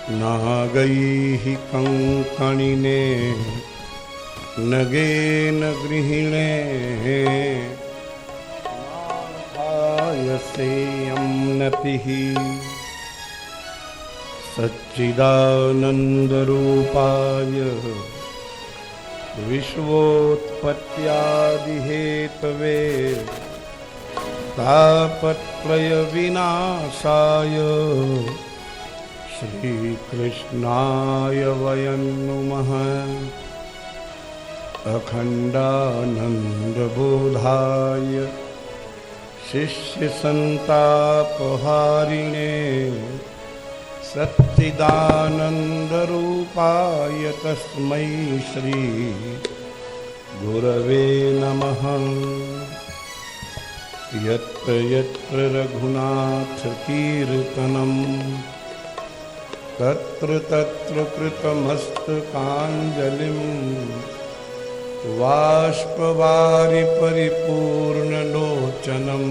नागैः कङ्कणिने again गृहिणे नाथायसेयं नतिः सच्चिदानन्दरूपाय विश्वोत्पत्त्यादिहेतवे तापत्रयविनाशाय श्रीकृष्णाय वयं नुमः। अखण्डानन्दबोधाय शिष्यसन्तापहारिणे सच्चिदानन्दरूपाय तस्मै श्री गुरवे नमः। यत्र यत्र रघुनाथकीर्तनं तत्र तत्र कृतमस्तकाञ्जलिं बाष्पवारि परिपूर्णलोचनं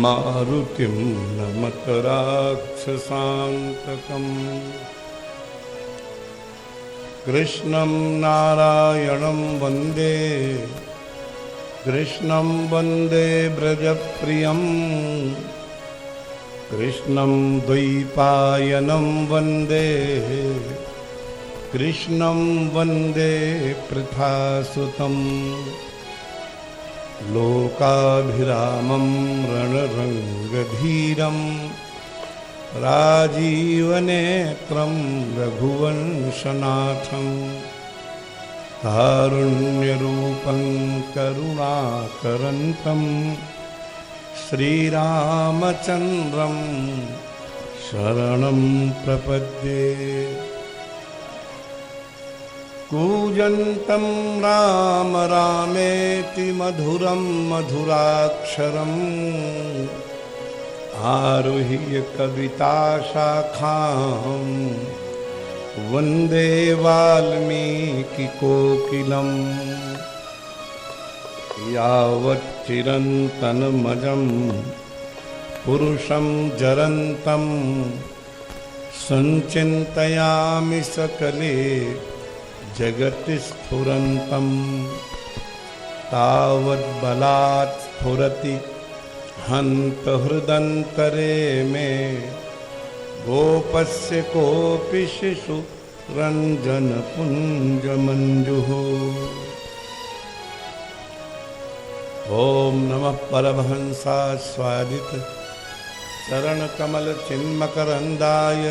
मारुतिं नमत राक्षसान्तकम्। कृष्णं नारायणं वन्दे कृष्णं वन्दे ब्रजप्रियं कृष्णं द्वैपायनं वन्दे कृष्णं वन्दे पृथासुतं। लोकाभिरामं रणरङ्गधीरं राजीवनेत्रं रघुवंशनाथं कारुण्यरूपं करुणाकरन्तं श्रीरामचन्द्रं शरणं प्रपद्ये। कूजन्तं राम रामेति मधुरं मधुराक्षरम् आरुह्य कविताशाखां वन्दे वाल्मीकिकोकिलम्। यावच्चिरन्तनमजं पुरुषं जरन्तं संचिन्तयामि सकले जगति स्फुरन्तं तावद्बलात् स्फुरति हन्तहृदन्तरे मे गोपस्य कोऽपि शिशु रञ्जनपुञ्जमञ्जुः। ॐ नमः परमहंसाय स्वादित चरणकमलचिन्मकरन्दाय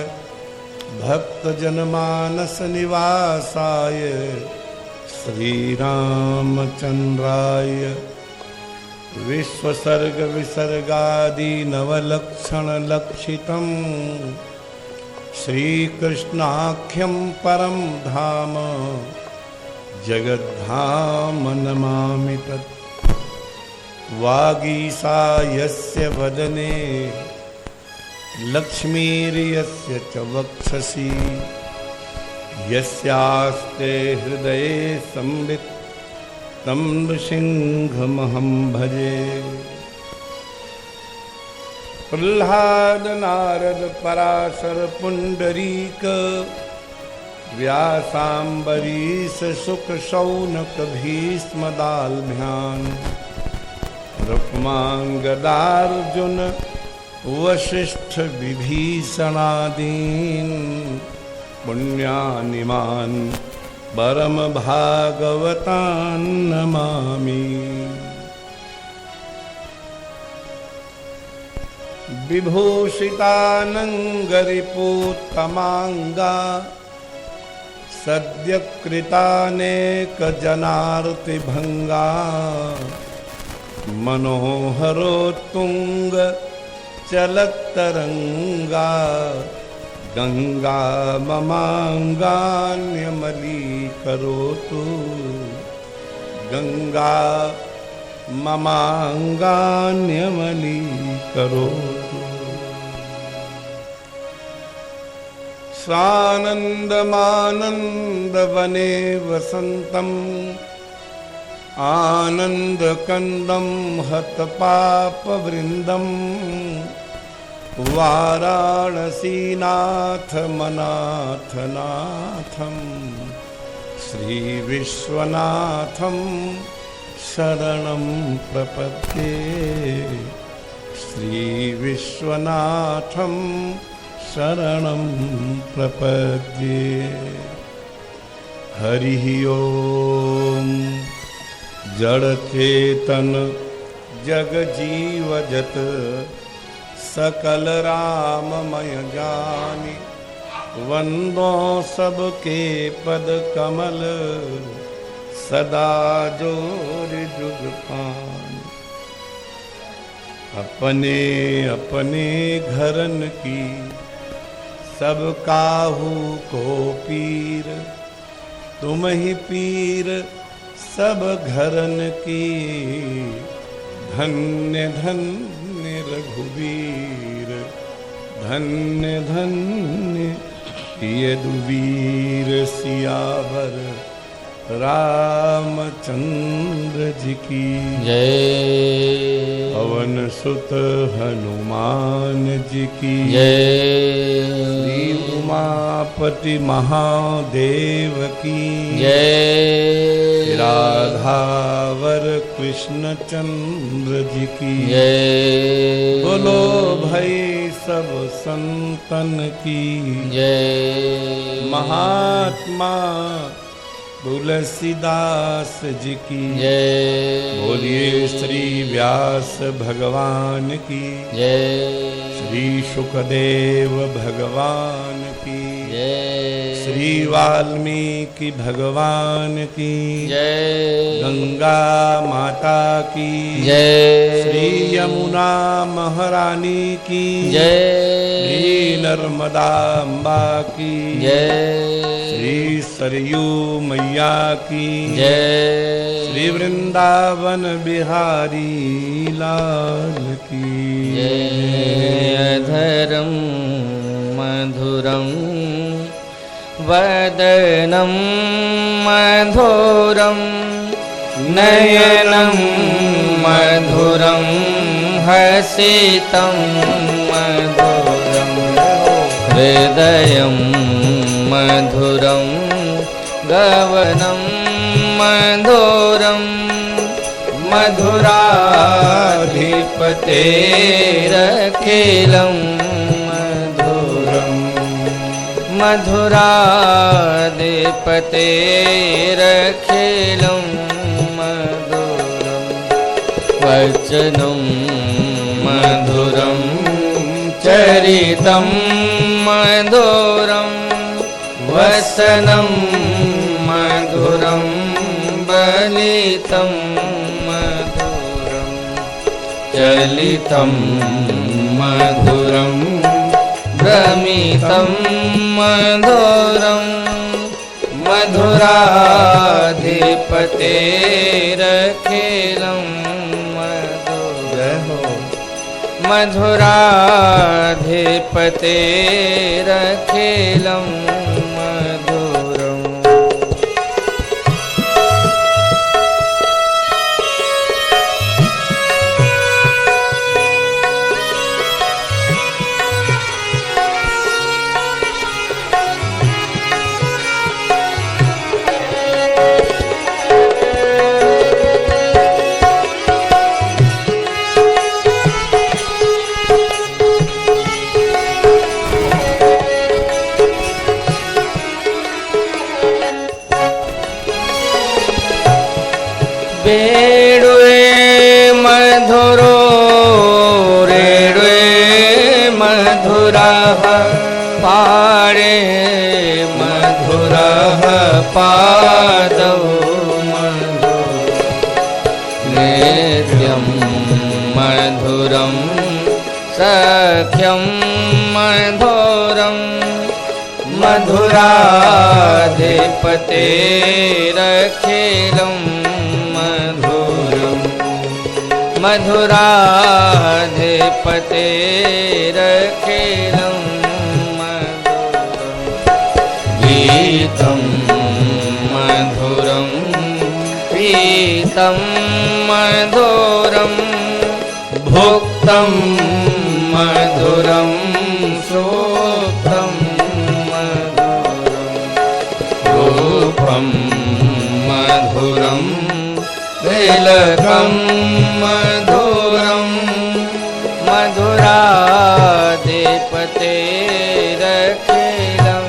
भक्तजनमानस निवासाय श्रीरामचन्द्राय विश्वसर्ग विसर्गादि नवलक्षणलक्षितं श्रीकृष्णाख्यं परं धाम जगद्धाम नमामि तत्। वागीसा यस्य वदने लक्ष्मीर्यस्य च वक्षसि यस्यास्ते हृदये संवित् तं नृसिंहमहं भजे। प्रह्लाद नारद पराशर पुंडरीक व्यासाम्बरीश शुक शौनक भीष्म दाल्भ्यान् रुक्मांगदार्जुन वशिष्ठ विभीषणादीन् पुण्यानिमान् परम भागवतान् नमामि। विभूषितानङ्गरिपूतमाङ्गा सद्यकृतानेकजनार्तिभङ्गा मनोहरोत्तुङ्ग चलत्तरङ्गा गंगा ममाङ्गान्यमलीकरोतु गंगा ममाङ्गान्यमलीकरोतु। सानन्दमानन्दवने वसन्तम् आनन्दकन्दं हतपापवृन्दं वाराणसीनाथ मनाथनाथं श्रीविश्वनाथं शरणं प्रपद्ये श्रीविश्वनाथं शरणं प्रपद्ये। हरिः ओम। जड़चेतन जगजीवजत सकल राममय जानि वंदो सबके पद कमल सदा जोर जुग पानि। अपने अपने घरन की सब काहू को पीर तुम ही पीर सब घरन की। धन्य धन्य रघुवीर धन्य धन्य यदुवीर सियावर रामचंद्र जी की जय। पवन सुत हनुमान जी की जय। श्री उमापति महादेव की जय। राधावर कृष्ण चंद्र जी की जय। बोलो भाई सब संतन की जय। महात्मा तुलसीदास जी की जय। बोलिए श्री व्यास भगवान की जय। श्री सुखदेव भगवान की जय। श्री वाल्मीकि भगवान की जय। गंगा माता की जय। श्री यमुना महारानी की जय। श्री नर्मदा अम्बा की जय। श्री सरयू मैया की जय। श्री वृंदावन बिहारी लाल की जय। अधरं मधुरं वदनं मधुरं नयनं मधुरं हसितं मधुरं हृदयं मधुरं गवनं मधुरं मधुराधिपतेरखिलं मधुरं मधुराधिपतेरखिलं मधुरं वचनं मधुरं चरितं मधुरं वसनं मधुरं बलितं मधुरं चलितं मधुरं भ्रमितं मधुरं मधुराधिपतेरखिलं मधुरं मधुराधिपतेरखिलं मधुरम्। बेडुए मधुरो रेडुए मधुरः पाड़े मधुरः पादौ मधुरं नेत्यं मधुरं सख्यं मधुरं मधुराधिपतेरखिलं मधुराधिपतेरखिलं मधुरं गीतं मधुरं पीतं मधुरं भुक्तं मधुरं तिलकं मधुरं तिलकं मधुरं मधुराधिपतेरखिलं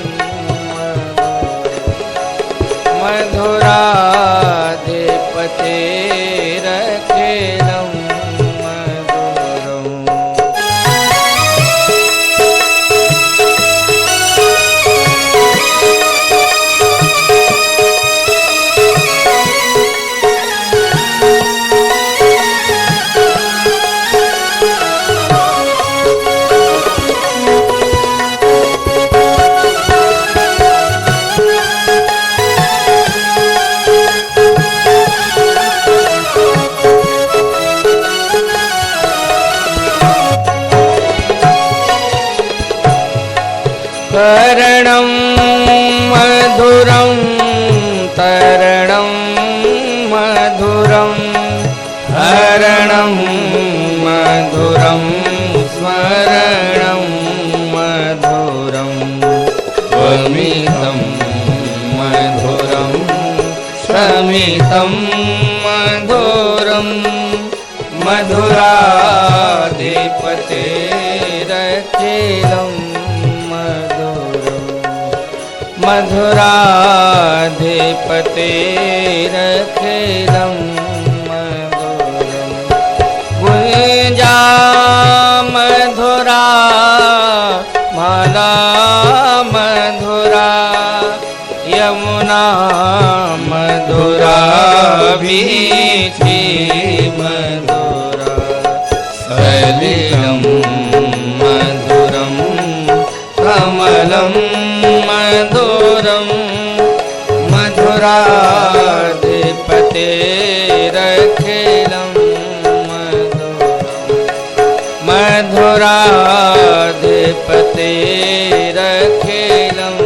मधुराधिपतेरखिलं मधुरम्। तरणं मधुरं तरणं मधुरं हरणं मधुरं स्मरणं मधुरं स्वमितं मधुरं शमितं मधुरं मधुराधिपतेरखिलं मधुराधिपतेरखिलं मधुरम्। गुंजा मधुरा माला मधुरा यमुना मधुरा भीति मधुरा सलिलं मधुरं कमलं मधुरं मधुराधिपतेरखिलं मधुरं मधुराधिपतेरखिलं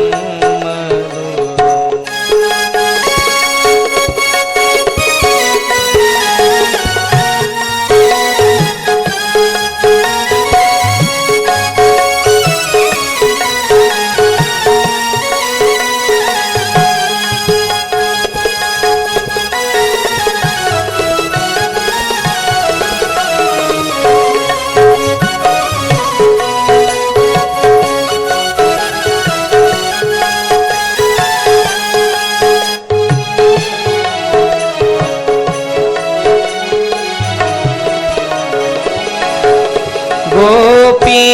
गोपी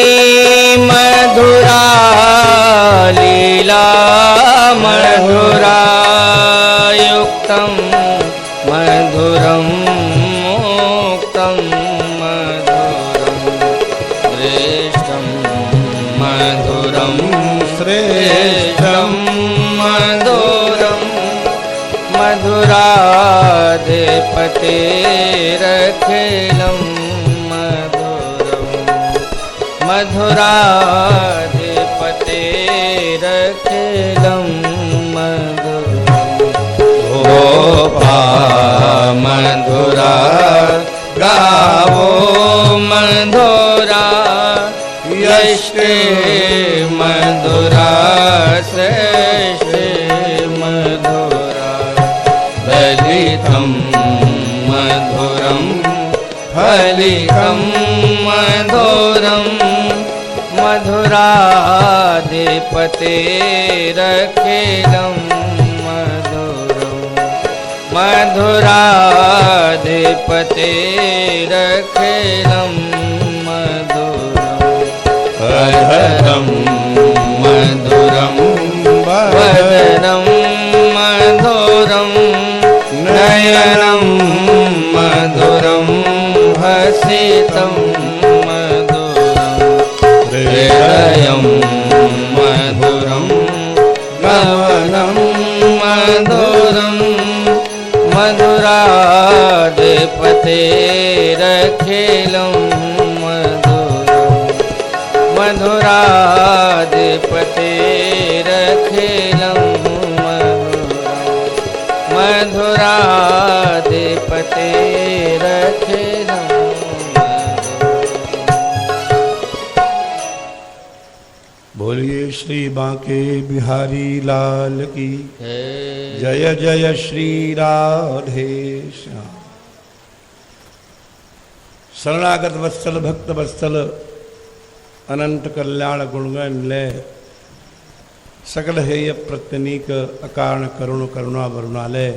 मधुरा लीला मधुरा युक्तं मधुरं मुक्तं मधुरं श्रेष्ठं मधुरं श्रेष्ठं मधुरं मधुराधिपतेरखिलं मधुराधिपतेरखिलं मधुरम्। गोपा मधुरा गावो मधुरा यष्टे मधुरा श्रेष्ठे मधुरा दलितं मधुरं फलितं मधुरं मधुराधिपतेरखिलं मधुरं मधुराधिपतेरखिलं मधुरम्। हरं मधुरं वदनं मधुरं नयनं मधुरं हसितं हृदयं मधुरं गमनं मधुरं मधुराधिपतेरखिलं मधुरं मधुराधिपतेरखिलं मधुरं मधुराधिपतेरखिलं। बोलिए श्री बांके बिहारी लाल की जय जय श्री राधे श्याम। शरणागत वत्सल भक्त वत्सल अनंत कल्याण गुणगण लय सकल हेय प्रत्यनीक अकारण करुण करुणा वरुणालय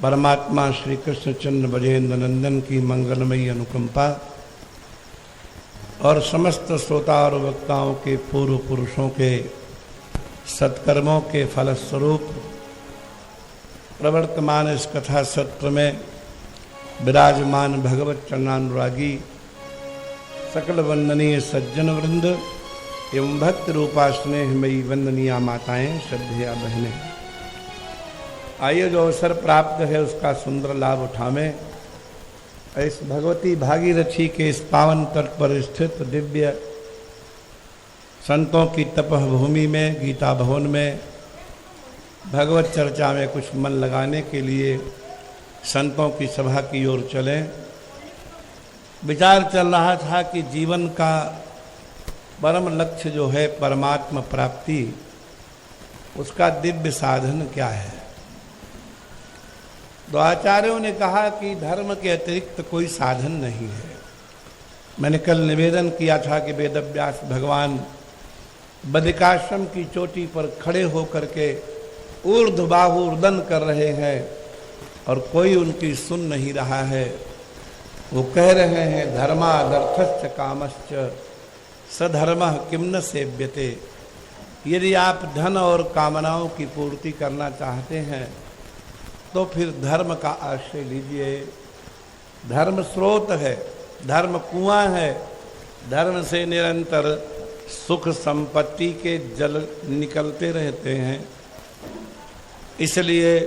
परमात्मा श्री कृष्ण चंद्र ब्रजेंद्र नंदन की मंगलमयी अनुकंपा और समस्त श्रोता और वक्ताओं के पूर्व पुरुषों के सत्कर्मों के फलस्वरूप प्रवर्तमान इस कथा सत्र में विराजमान भगवत चरणानुरागी सकल वंदनीय सज्जन वृंद एवं भक्त रूपा स्नेहमयी वंदनीय माताएं श्रद्धेया बहनें, आइए जो अवसर प्राप्त है उसका सुंदर लाभ उठावें। इस भगवती भागीरथी के इस पावन तट पर स्थित दिव्य संतों की तपह भूमि में गीता भवन में भगवत चर्चा में कुछ मन लगाने के लिए संतों की सभा की ओर चलें। विचार चल रहा था कि जीवन का परम लक्ष्य जो है परमात्मा प्राप्ति, उसका दिव्य साधन क्या है। तो आचार्यों ने कहा कि धर्म के अतिरिक्त कोई साधन नहीं है। मैंने कल निवेदन किया था कि वेदव्यास भगवान बद्रिकाश्रम की चोटी पर खड़े होकर के ऊर्ध्वबाहुर्दन कर रहे हैं और कोई उनकी सुन नहीं रहा है। वो कह रहे हैं धर्मादर्थश्च कामश्च सधर्मः किम न सेव्यते। यदि आप धन और कामनाओं की पूर्ति करना चाहते हैं तो फिर धर्म का आश्रय लीजिए। धर्म स्रोत है, धर्म कुआं है, धर्म से निरंतर सुख संपत्ति के जल निकलते रहते हैं। इसलिए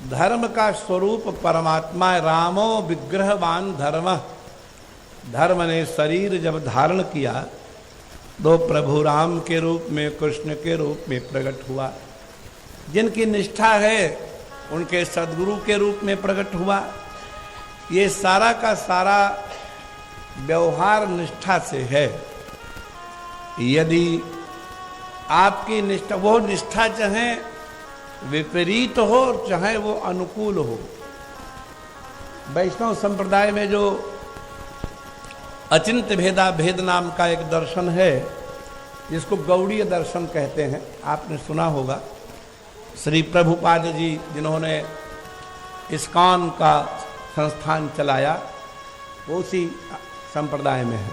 धर्म का स्वरूप परमात्मा रामो विग्रहवान धर्म। धर्म ने शरीर जब धारण किया तो प्रभु राम के रूप में कृष्ण के रूप में प्रकट हुआ। जिनकी निष्ठा है उनके सद्गुरु के रूप में प्रकट हुआ। ये सारा का सारा व्यवहार निष्ठा से है। यदि आपकी निष्ठा, वो निष्ठा चाहे विपरीत हो चाहे वो अनुकूल हो। वैष्णव संप्रदाय में जो अचिंत भेदा भेद नाम का एक दर्शन है जिसको गौड़ीय दर्शन कहते हैं, आपने सुना होगा। श्री प्रभुपाद जी जिन्होंने इस्कॉन का संस्थान चलाया वो उसी संप्रदाय में है।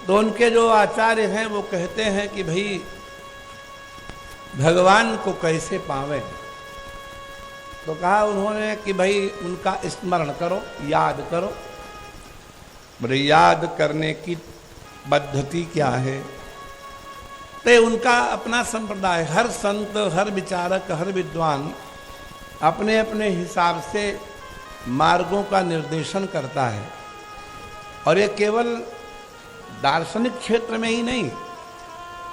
तो उनके जो आचार्य हैं वो कहते हैं कि भाई भगवान को कैसे पावें। तो कहा उन्होंने कि भाई उनका स्मरण करो, याद करो। बोले याद करने की पद्धति क्या है। तो उनका अपना संप्रदाय, हर संत हर विचारक हर विद्वान अपने अपने हिसाब से मार्गों का निर्देशन करता है। और ये केवल दार्शनिक क्षेत्र में ही नहीं,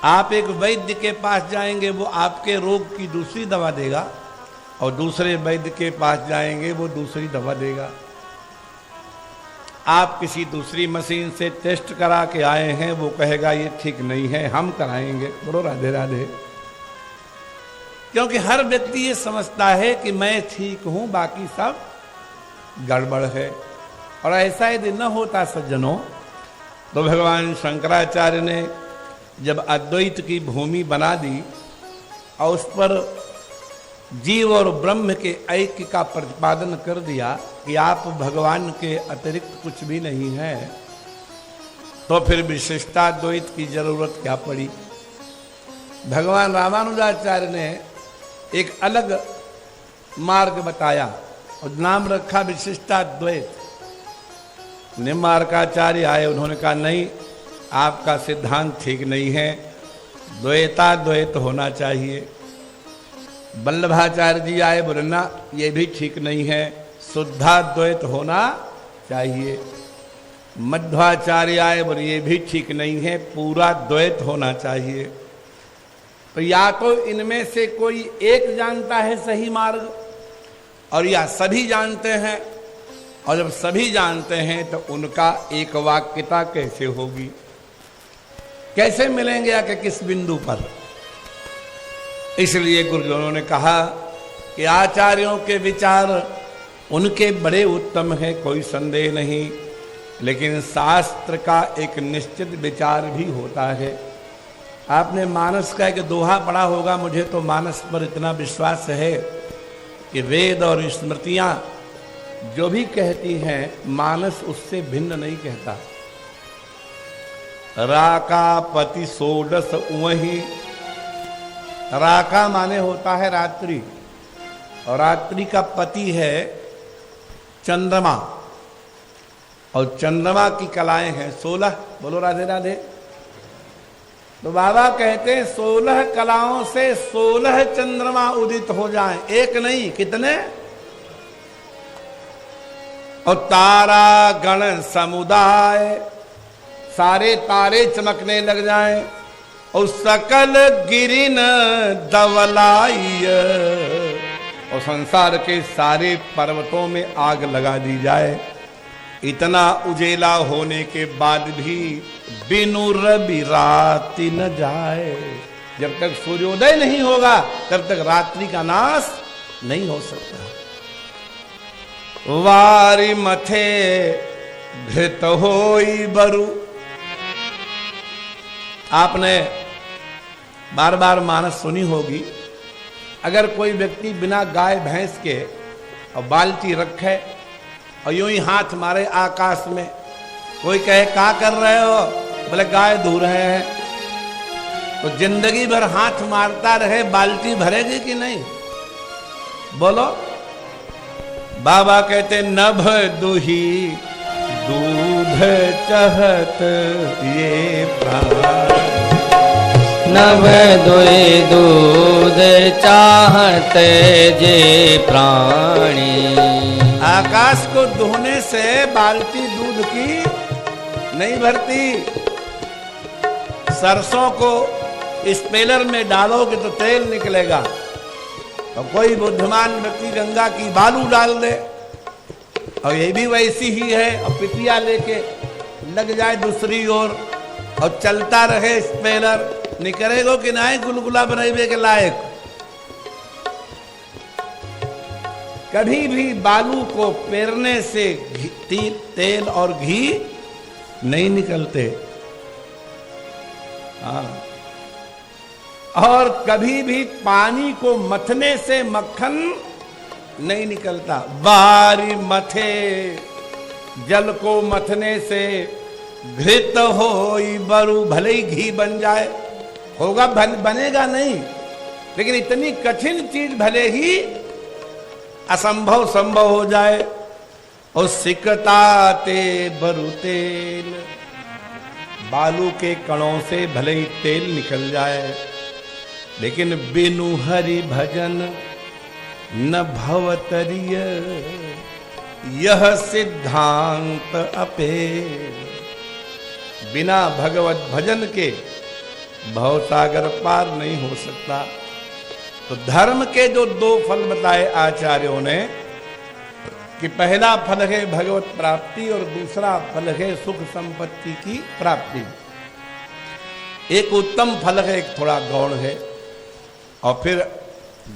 आप एक वैद्य के पास जाएंगे वो आपके रोग की दूसरी दवा देगा और दूसरे वैद्य के पास जाएंगे वो दूसरी दवा देगा। आप किसी दूसरी मशीन से टेस्ट करा के आए हैं, वो कहेगा ये ठीक नहीं है, हम कराएंगे। बोलो राधे राधे। क्योंकि हर व्यक्ति ये समझता है कि मैं ठीक हूं, बाकी सब गड़बड़ है। और ऐसा यदि न होता सज्जनों तो भगवान शंकराचार्य ने जब अद्वैत की भूमि बना दी और उस पर जीव और ब्रह्म के ऐक्य का प्रतिपादन कर दिया कि आप भगवान के अतिरिक्त कुछ भी नहीं है, तो फिर विशिष्टाद्वैत की जरूरत क्या पड़ी। भगवान रामानुजाचार्य ने एक अलग मार्ग बताया और नाम रखा विशिष्टाद्वैत। निम्बार्काचार्य आए, उन्होंने कहा नहीं, आपका सिद्धांत ठीक नहीं है, द्वैताद्वैत होना चाहिए। वल्लभाचार्य जी आए, बोले ना ये भी ठीक नहीं है, शुद्धाद्वैत होना चाहिए। मध्वाचार्य आए, बोले ये भी ठीक नहीं है, पूरा द्वैत होना चाहिए। तो या तो इनमें से कोई एक जानता है सही मार्ग और या सभी जानते हैं, और जब सभी जानते हैं तो उनका एक वाक्यता कैसे होगी। कैसे मिलेंगे आके किस बिंदु पर? इसलिए गुरुजनों ने कहा कि आचार्यों के विचार उनके बड़े उत्तम हैं, कोई संदेह नहीं, लेकिन शास्त्र का एक निश्चित विचार भी होता है। आपने मानस का एक दोहा पढ़ा होगा, मुझे तो मानस पर इतना विश्वास है कि वेद और स्मृतियां जो भी कहती हैं मानस उससे भिन्न नहीं कहता। राका पति सोडस वही, राका माने होता है रात्रि, और रात्रि का पति है चंद्रमा, और चंद्रमा की कलाएं हैं 16। बोलो राधे राधे। तो बाबा कहते हैं 16 कलाओं से 16 चंद्रमा उदित हो जाएं, एक नहीं कितने। और तारा गण समुदाय, सारे तारे चमकने लग जाएं, और सकल गिरिन दवलाई, और संसार के सारे पर्वतों में आग लगा दी जाए। इतना उजेला होने के बाद भी बिनु रवि रात्रि न जाए। जब तक सूर्योदय नहीं होगा तब तक रात्रि का नाश नहीं हो सकता। वारी मथे घृत होई बरु, आपने बार बार मानस सुनी होगी। अगर कोई व्यक्ति बिना गाय भैंस के और बाल्टी रखे और यूं ही हाथ मारे आकाश में, कोई कहे क्या कर रहे हो, बोले गाय धो रहे हैं, तो जिंदगी भर हाथ मारता रहे, बाल्टी भरेगी कि नहीं? बोलो। बाबा कहते नभ दुही दूध चहत ये प्राण, नभ दुई दूध चाहते जे प्राणी। आकाश को दुहने से बाल्टी दूध की नहीं भरती। सरसों को स्पेलर में डालोगे तो तेल निकलेगा, और कोई बुद्धिमान व्यक्ति गंगा की बालू डाल दे, और ये भी वैसी ही है, और पिपिया लेके लग जाए दूसरी ओर और चलता रहे स्पेलर, निकलेगो कि नहीं गुलगुला बनाइबे के लायक। कभी भी बालू को पेरने से तेल और घी नहीं निकलते। हाँ, और कभी भी पानी को मथने से मक्खन नहीं निकलता। बारी मथे, जल को मथने से घृत होई बरु, भले ही घी बन जाए, होगा बनेगा नहीं, लेकिन इतनी कठिन चीज भले ही असंभव संभव हो जाए। और सिकताते बरु तेल, बालू के कणों से भले ही तेल निकल जाए, लेकिन बिनु हरि भजन न भवतरिय, यह सिद्धांत अपे। बिना भगवत भजन के भवसागर पार नहीं हो सकता। तो धर्म के जो 2 फल बताए आचार्यों ने, कि पहला फल है भगवत प्राप्ति और दूसरा फल है सुख संपत्ति की प्राप्ति। एक उत्तम फल है, एक थोड़ा गौण है, और फिर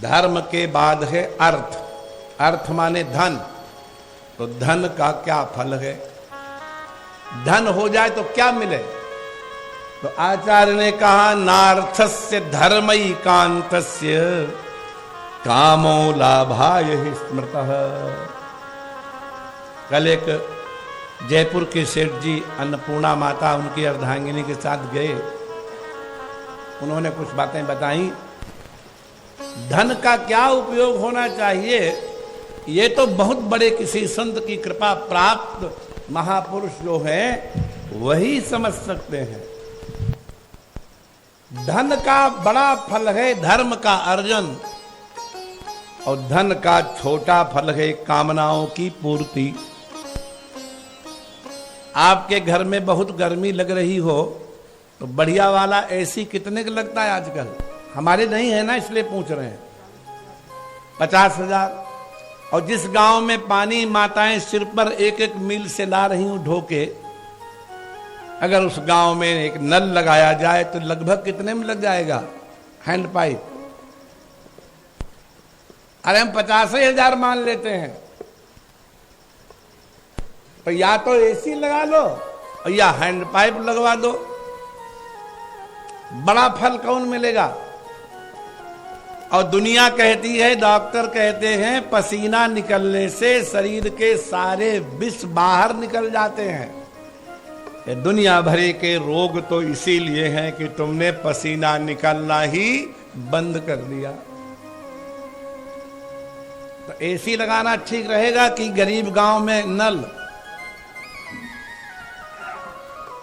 धर्म के बाद है अर्थ। अर्थ माने धन। तो धन का क्या फल है? धन हो जाए तो क्या मिले? तो आचार्य ने कहा नार्थस्य धर्मैकान्तस्य कामो लाभाय हि स्मृतः। कल एक जयपुर के सेठ जी अन्नपूर्णा माता उनकी अर्धांगिनी के साथ गए, उन्होंने कुछ बातें बताई। धन का क्या उपयोग होना चाहिए, ये तो बहुत बड़े किसी संत की कृपा प्राप्त महापुरुष जो हैं वही समझ सकते हैं। धन का बड़ा फल है धर्म का अर्जन, और धन का छोटा फल है कामनाओं की पूर्ति। आपके घर में बहुत गर्मी लग रही हो तो बढ़िया वाला एसी कितने का लगता है आजकल? हमारे नहीं है ना, इसलिए पूछ रहे हैं। 50,000। और जिस गांव में पानी माताएं सिर पर 1-1 मील से ला रही हूं ढोके, अगर उस गांव में एक नल लगाया जाए तो लगभग कितने में लग जाएगा? Hand pipe. अरे हम 50,000 मान लेते हैं। तो या तो एसी लगा लो और या हैंड पाइप लगवा दो। बड़ा फल कौन मिलेगा? और दुनिया कहती है, डॉक्टर कहते हैं, पसीना निकलने से शरीर के सारे विष बाहर निकल जाते हैं। ये दुनिया भरे के रोग तो इसीलिए हैं कि तुमने पसीना निकलना ही बंद कर दिया। तो एसी लगाना ठीक रहेगा कि गरीब गांव में नल?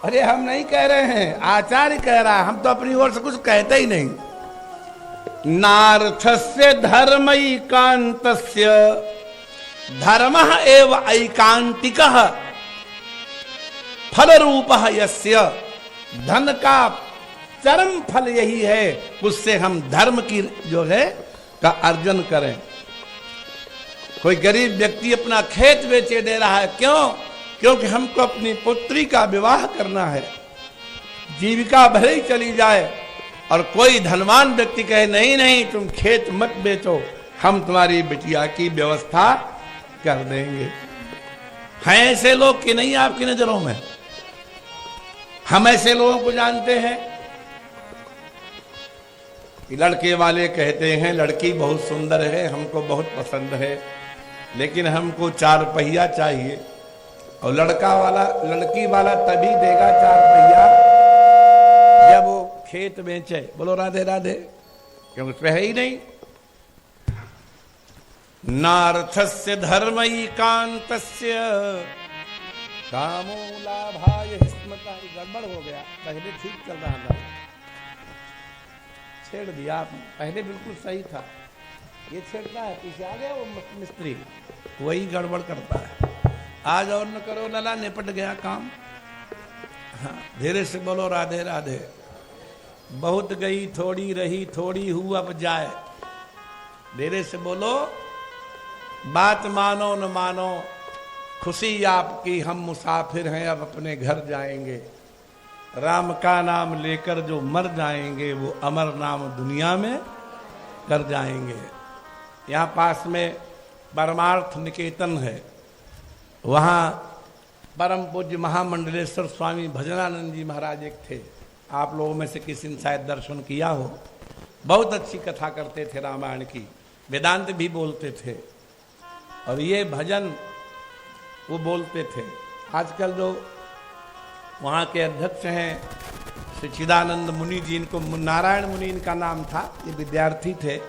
अरे हम नहीं कह रहे हैं, आचार्य कह रहा है, हम तो अपनी ओर से कुछ कहते ही नहीं। नार्थस्य धर्म एकांतस्य धर्मः एव ऐकांतिकः फल रूपः यस्य। धन का चरम फल यही है, उससे हम धर्म की जो है का अर्जन करें। कोई गरीब व्यक्ति अपना खेत बेचे दे रहा है, क्यों? क्योंकि हमको अपनी पुत्री का विवाह करना है, जीविका भले ही चली जाए। और कोई धनवान व्यक्ति कहे नहीं नहीं तुम खेत मत बेचो, हम तुम्हारी बिटिया की व्यवस्था कर देंगे। हैं ऐसे लोग कि नहीं आपकी नजरों में? हम ऐसे लोगों को जानते हैं। लड़के वाले कहते हैं लड़की बहुत सुंदर है, हमको बहुत पसंद है, लेकिन हमको 4 पहिया चाहिए। और लड़की वाला तभी देगा 4 पहिया जब वो खेत बेचे। बोलो राधे राधे। क्योंकि उसमें है ही नहीं। नार्थस्य धर्म एकांतस्य कामो लाभाय स्मृता। गड़बड़ हो गया, पहले ठीक चल रहा था, छेड़ दिया आपने। पहले बिल्कुल सही था, ये छेड़ता है, पीछे आ गया वो मिस्त्री, वही गड़बड़ करता है। आज और न करो लला, निपट गया काम। हाँ, धीरे से बोलो राधे राधे। बहुत गई थोड़ी रही, थोड़ी हूँ अब जाए। धीरे से बोलो, बात मानो न मानो, खुशी आपकी, हम मुसाफिर हैं, अब अपने घर जाएंगे। राम का नाम लेकर जो मर जाएंगे वो अमर नाम दुनिया में कर जाएंगे। यहाँ पास में परमार्थ निकेतन है, वहाँ परम पूज्य महामंडलेश्वर स्वामी भजनानंद जी महाराज एक थे। आप लोगों में से किसी ने शायद दर्शन किया हो। बहुत अच्छी कथा करते थे रामायण की, वेदांत भी बोलते थे, और ये भजन वो बोलते थे। आजकल जो वहाँ के अध्यक्ष हैं श्री चिदानंद मुनि जी, इनको नारायण मुनि इनका नाम था, ये विद्यार्थी थे।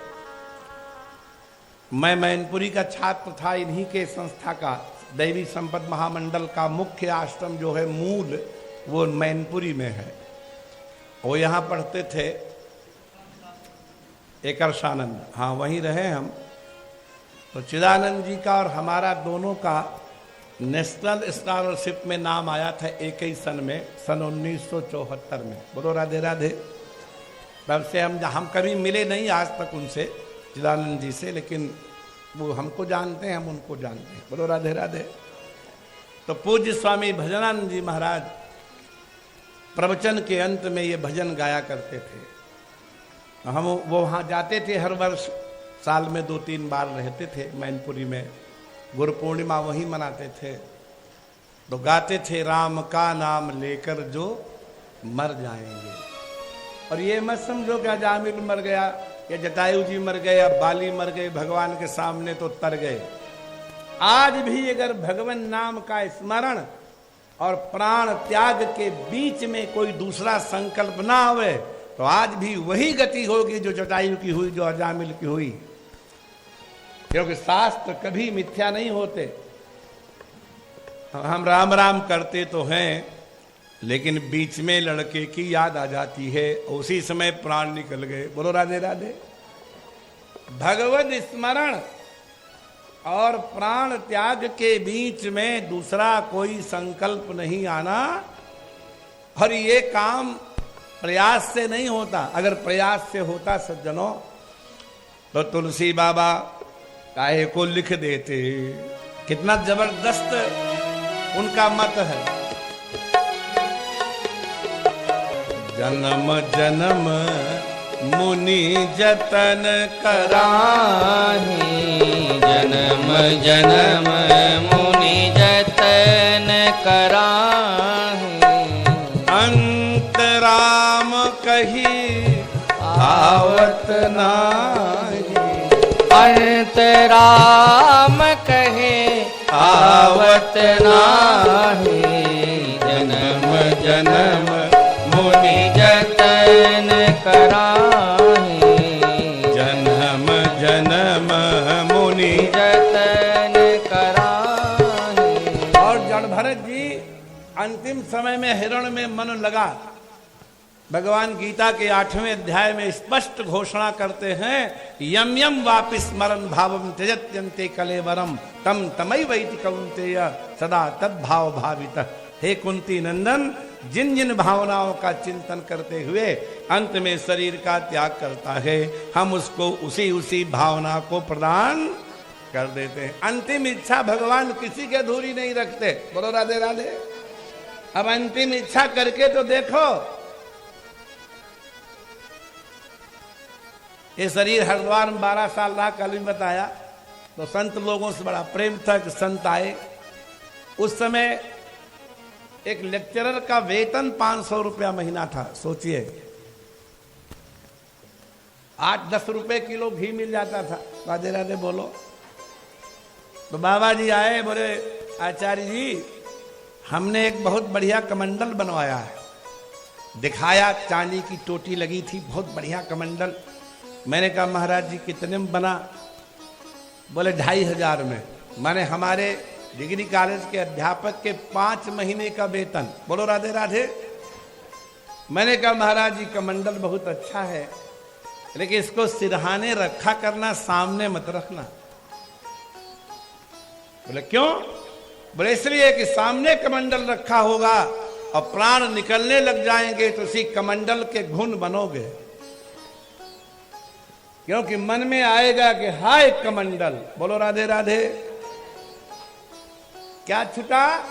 मैं मैनपुरी का छात्र था, इन्हीं के संस्था का दैवी संपद महामंडल का मुख्य आश्रम जो है मूल, वो मैनपुरी में है। वो यहाँ पढ़ते थे, एकर्षानंद, हाँ वहीं रहे हम। तो चिदानंद जी का और हमारा दोनों का नेशनल स्कॉलरशिप में नाम आया था एक ही सन में, सन 1974 में। बोलो राधे राधे। तब से हम कभी मिले नहीं आज तक उनसे, चिदानंद जी से, लेकिन वो हमको जानते हैं, हम उनको जानते हैं। बोलो राधे राधे। तो पूज्य स्वामी भजनानंद जी महाराज प्रवचन के अंत में ये भजन गाया करते थे। हम वो वहाँ जाते थे हर वर्ष, साल में 2-3 बार रहते थे मैनपुरी में, गुरु पूर्णिमा वहीं मनाते थे। तो गाते थे, राम का नाम लेकर जो मर जाएंगे। और ये मत समझो कि अजामिल मर गया या जटायु जी मर गए या बाली मर गए, भगवान के सामने तो तर गए। आज भी अगर भगवान नाम का स्मरण और प्राण त्याग के बीच में कोई दूसरा संकल्प ना आवे, तो आज भी वही गति होगी जो जटायु की हुई, जो अजामिल की हुई। क्योंकि शास्त्र कभी मिथ्या नहीं होते। हम राम राम करते तो हैं, लेकिन बीच में लड़के की याद आ जाती है, उसी समय प्राण निकल गए। बोलो राधे राधे। भगवत स्मरण और प्राण त्याग के बीच में दूसरा कोई संकल्प नहीं आना, और ये काम प्रयास से नहीं होता। अगर प्रयास से होता सज्जनों, तो तुलसी बाबा काहे को लिख देते। कितना जबरदस्त उनका मत है। जन्म जन्म मुनि जतन कराही, जन्म जन्म मुनि जतन कराही। अंतराम कही आवत नाही, अंतराम कहे आवत नाही। जन्म जन्म मुनि जतन कराही, जन्म जन्म मुनि। जतन कराही। और जड़ भरत जी अंतिम समय में हिरण में मन लगा। भगवान गीता के 8वें अध्याय में स्पष्ट घोषणा करते हैं, यम यम वापिस स्मरण भावम त्यजत्यन्ते कलेवरम तम तमई वैति कौन्तेय सदा तद्भाव भावित। हे कुंती नंदन, जिन जिन भावनाओं का चिंतन करते हुए अंत में शरीर का त्याग करता है, हम उसको उसी उसी भावना को प्रदान कर देते हैं। अंतिम इच्छा भगवान किसी के अधूरी नहीं रखते। बोलो राधे राधे। अब अंतिम इच्छा करके तो देखो। ये शरीर हरिद्वार में 12 साल रहा, कल भी बताया। तो संत लोगों से बड़ा प्रेम था कि संत आए। उस समय एक लेक्चरर का वेतन 500 रुपया महीना था। सोचिए, 8-10 रुपए किलो घी मिल जाता था। राधे राधे बोलो। तो बाबा जी आए, बोले आचार्य जी हमने एक बहुत बढ़िया कमंडल बनवाया है। दिखाया, चांदी की टोटी लगी थी, बहुत बढ़िया कमंडल। मैंने कहा महाराज जी कितने में बना? बोले 2500 में। माने हमारे डिग्री कॉलेज के अध्यापक के 5 महीने का वेतन। बोलो राधे राधे। मैंने कहा महाराज जी कमंडल बहुत अच्छा है, लेकिन इसको सिरहाने रखा करना, सामने मत रखना। बोले क्यों? बोले इसलिए कि सामने कमंडल रखा होगा और प्राण निकलने लग जाएंगे तो उसी कमंडल के घुन बनोगे। क्योंकि मन में आएगा कि हाय कमंडल। बोलो राधे राधे। क्या छुटा?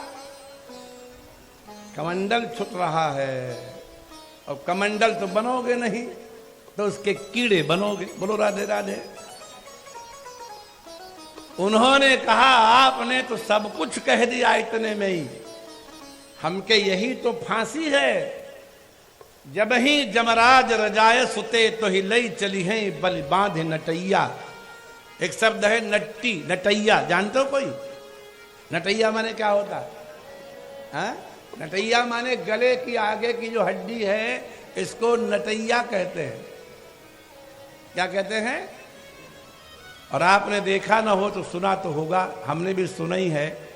कमंडल छुट रहा है। और कमंडल तो बनोगे नहीं, तो उसके कीड़े बनोगे। बोलो राधे राधे। उन्होंने कहा आपने तो सब कुछ कह दिया इतने में ही, हमके यही तो फांसी है। जब ही जमराज रजाए सुते तो ही लई चली है बलि बांधे नटैया। एक शब्द है नट्टी, नटैया। जानते हो कोई? नटैया माने क्या होता है? नटैया माने गले की आगे की जो हड्डी है, इसको नटैया कहते हैं। क्या कहते हैं? और आपने देखा ना हो तो सुना तो होगा, हमने भी सुना ही है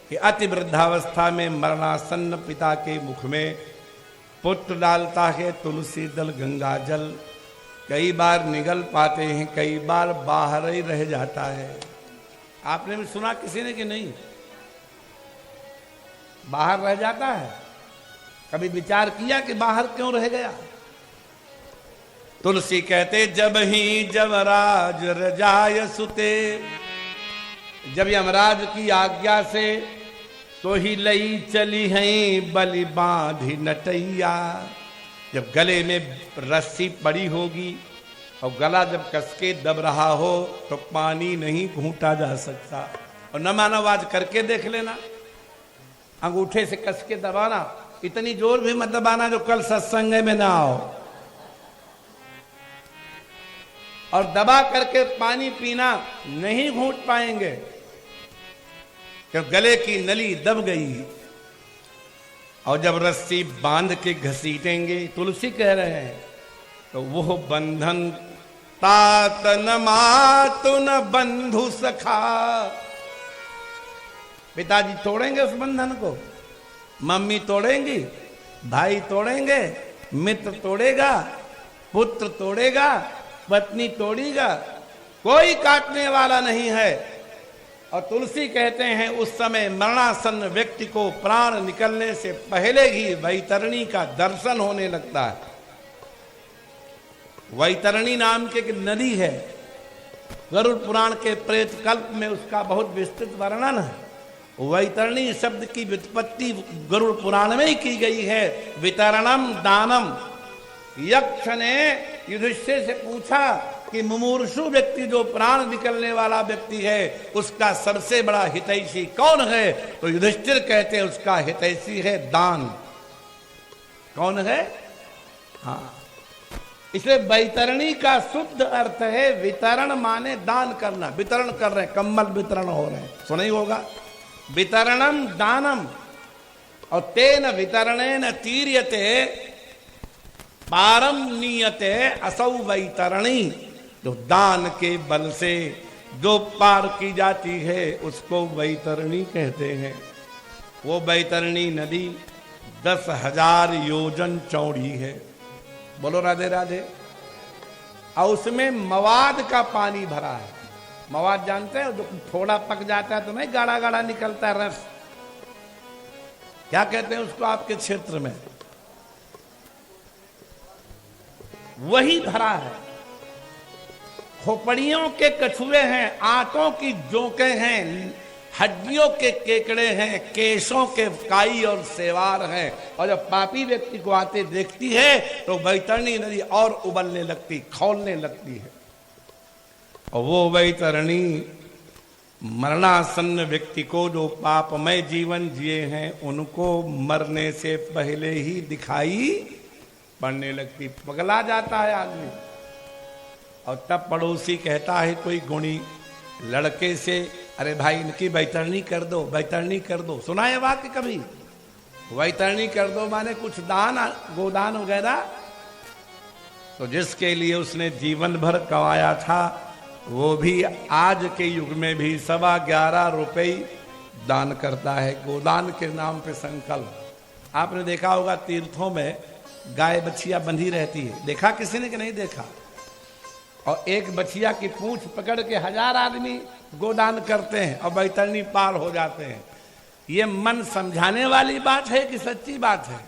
कि अति वृद्धावस्था में मरणासन्न पिता के मुख में पुत्र डालता है तुलसी दल गंगा जल। कई बार निगल पाते हैं, कई बार बाहर ही रह जाता है। आपने भी सुना किसी ने कि नहीं? बाहर रह जाता है। कभी विचार किया कि बाहर क्यों रह गया? तुलसी कहते जब ही जमराज रजाय सुते, जब यमराज की आज्ञा से तो ही लई चली हैं बलि बांधी नटैया। जब गले में रस्सी पड़ी होगी और गला जब कसके दब रहा हो तो पानी नहीं घूंटा जा सकता। और न मानो आज करके देख लेना, अंगूठे से कस के दबाना, इतनी जोर भी मत दबाना जो कल सत्संग में ना आओ। और दबा करके पानी पीना, नहीं घूंट पाएंगे जब गले की नली दब गई। और जब रस्सी बांध के घसीटेंगे, तुलसी कह रहे हैं, तो वो बंधन तात न मातु न बंधु सखा। पिताजी तोड़ेंगे उस बंधन को, मम्मी तोड़ेंगी, भाई तोड़ेंगे, मित्र तोड़ेगा, पुत्र तोड़ेगा, पत्नी तोड़ेगा, कोई काटने वाला नहीं है। और तुलसी कहते हैं उस समय मरणासन्न व्यक्ति को प्राण निकलने से पहले ही वैतरणी का दर्शन होने लगता है। वैतरणी नाम की एक नदी है, गरुड़ पुराण के प्रेत कल्प में उसका बहुत विस्तृत वर्णन है। वैतरणी शब्द की व्युत्पत्ति गरुड़ पुराण में ही की गई है। वितरणम दानम, यक्ष ने युधिष्ठिर से पूछा कि मुमूर्षु व्यक्ति, जो प्राण निकलने वाला व्यक्ति है, उसका सबसे बड़ा हितैषी कौन है? तो युधिष्ठिर कहते हैं उसका हितैषी है दान। कौन है? हाँ, इसलिए वैतरणी का शुद्ध अर्थ है वितरण, माने दान करना। वितरण कर रहे हैं, कंबल वितरण हो रहे हैं, सुना ही होगा, वितरणम दानम। और तेन वितरणेन तीर्यते पारम नीयते असौ वैतरणी। जो दान के बल से जो पार की जाती है उसको वैतरणी कहते हैं। वो वैतरणी नदी 10,000 योजन चौड़ी है। बोलो राधे राधे। और उसमें मवाद का पानी भरा है। मवाद जानते हैं, जो थोड़ा पक जाता है तो नहीं गाढ़ा गाढ़ा निकलता है रस, क्या कहते हैं उसको आपके क्षेत्र में? वही भरा है। खोपड़ियों के कछुए हैं, आंतों की जोंके हैं, हड्डियों के केकड़े हैं, केशों के काई और सेवार हैं। और जब पापी व्यक्ति को आते देखती है तो वैतरणी नदी और उबलने लगती, खौलने लगती है। और वो वैतरणी मरणासन्न व्यक्ति को, जो पापमय जीवन जिए हैं, उनको मरने से पहले ही दिखाई पड़ने लगती। पगला जाता है आदमी। और तब पड़ोसी कहता है कोई गुणी लड़के से, अरे भाई इनकी वैतरणी कर दो, वैतरणी कर दो। सुना है वाक्य कभी? वैतरणी कर दो माने कुछ दान, गोदान वगैरह। तो जिसके लिए उसने जीवन भर कमाया था, वो भी आज के युग में भी 11.25 रुपये दान करता है, गोदान के नाम पे संकल्प। आपने देखा होगा तीर्थों में गाय बछिया बंधी रहती है, देखा किसी ने कि नहीं देखा? और एक बछिया की पूंछ पकड़ के 1000 आदमी गोदान करते हैं और वैतरणी पार हो जाते हैं। ये मन समझाने वाली बात है कि सच्ची बात है?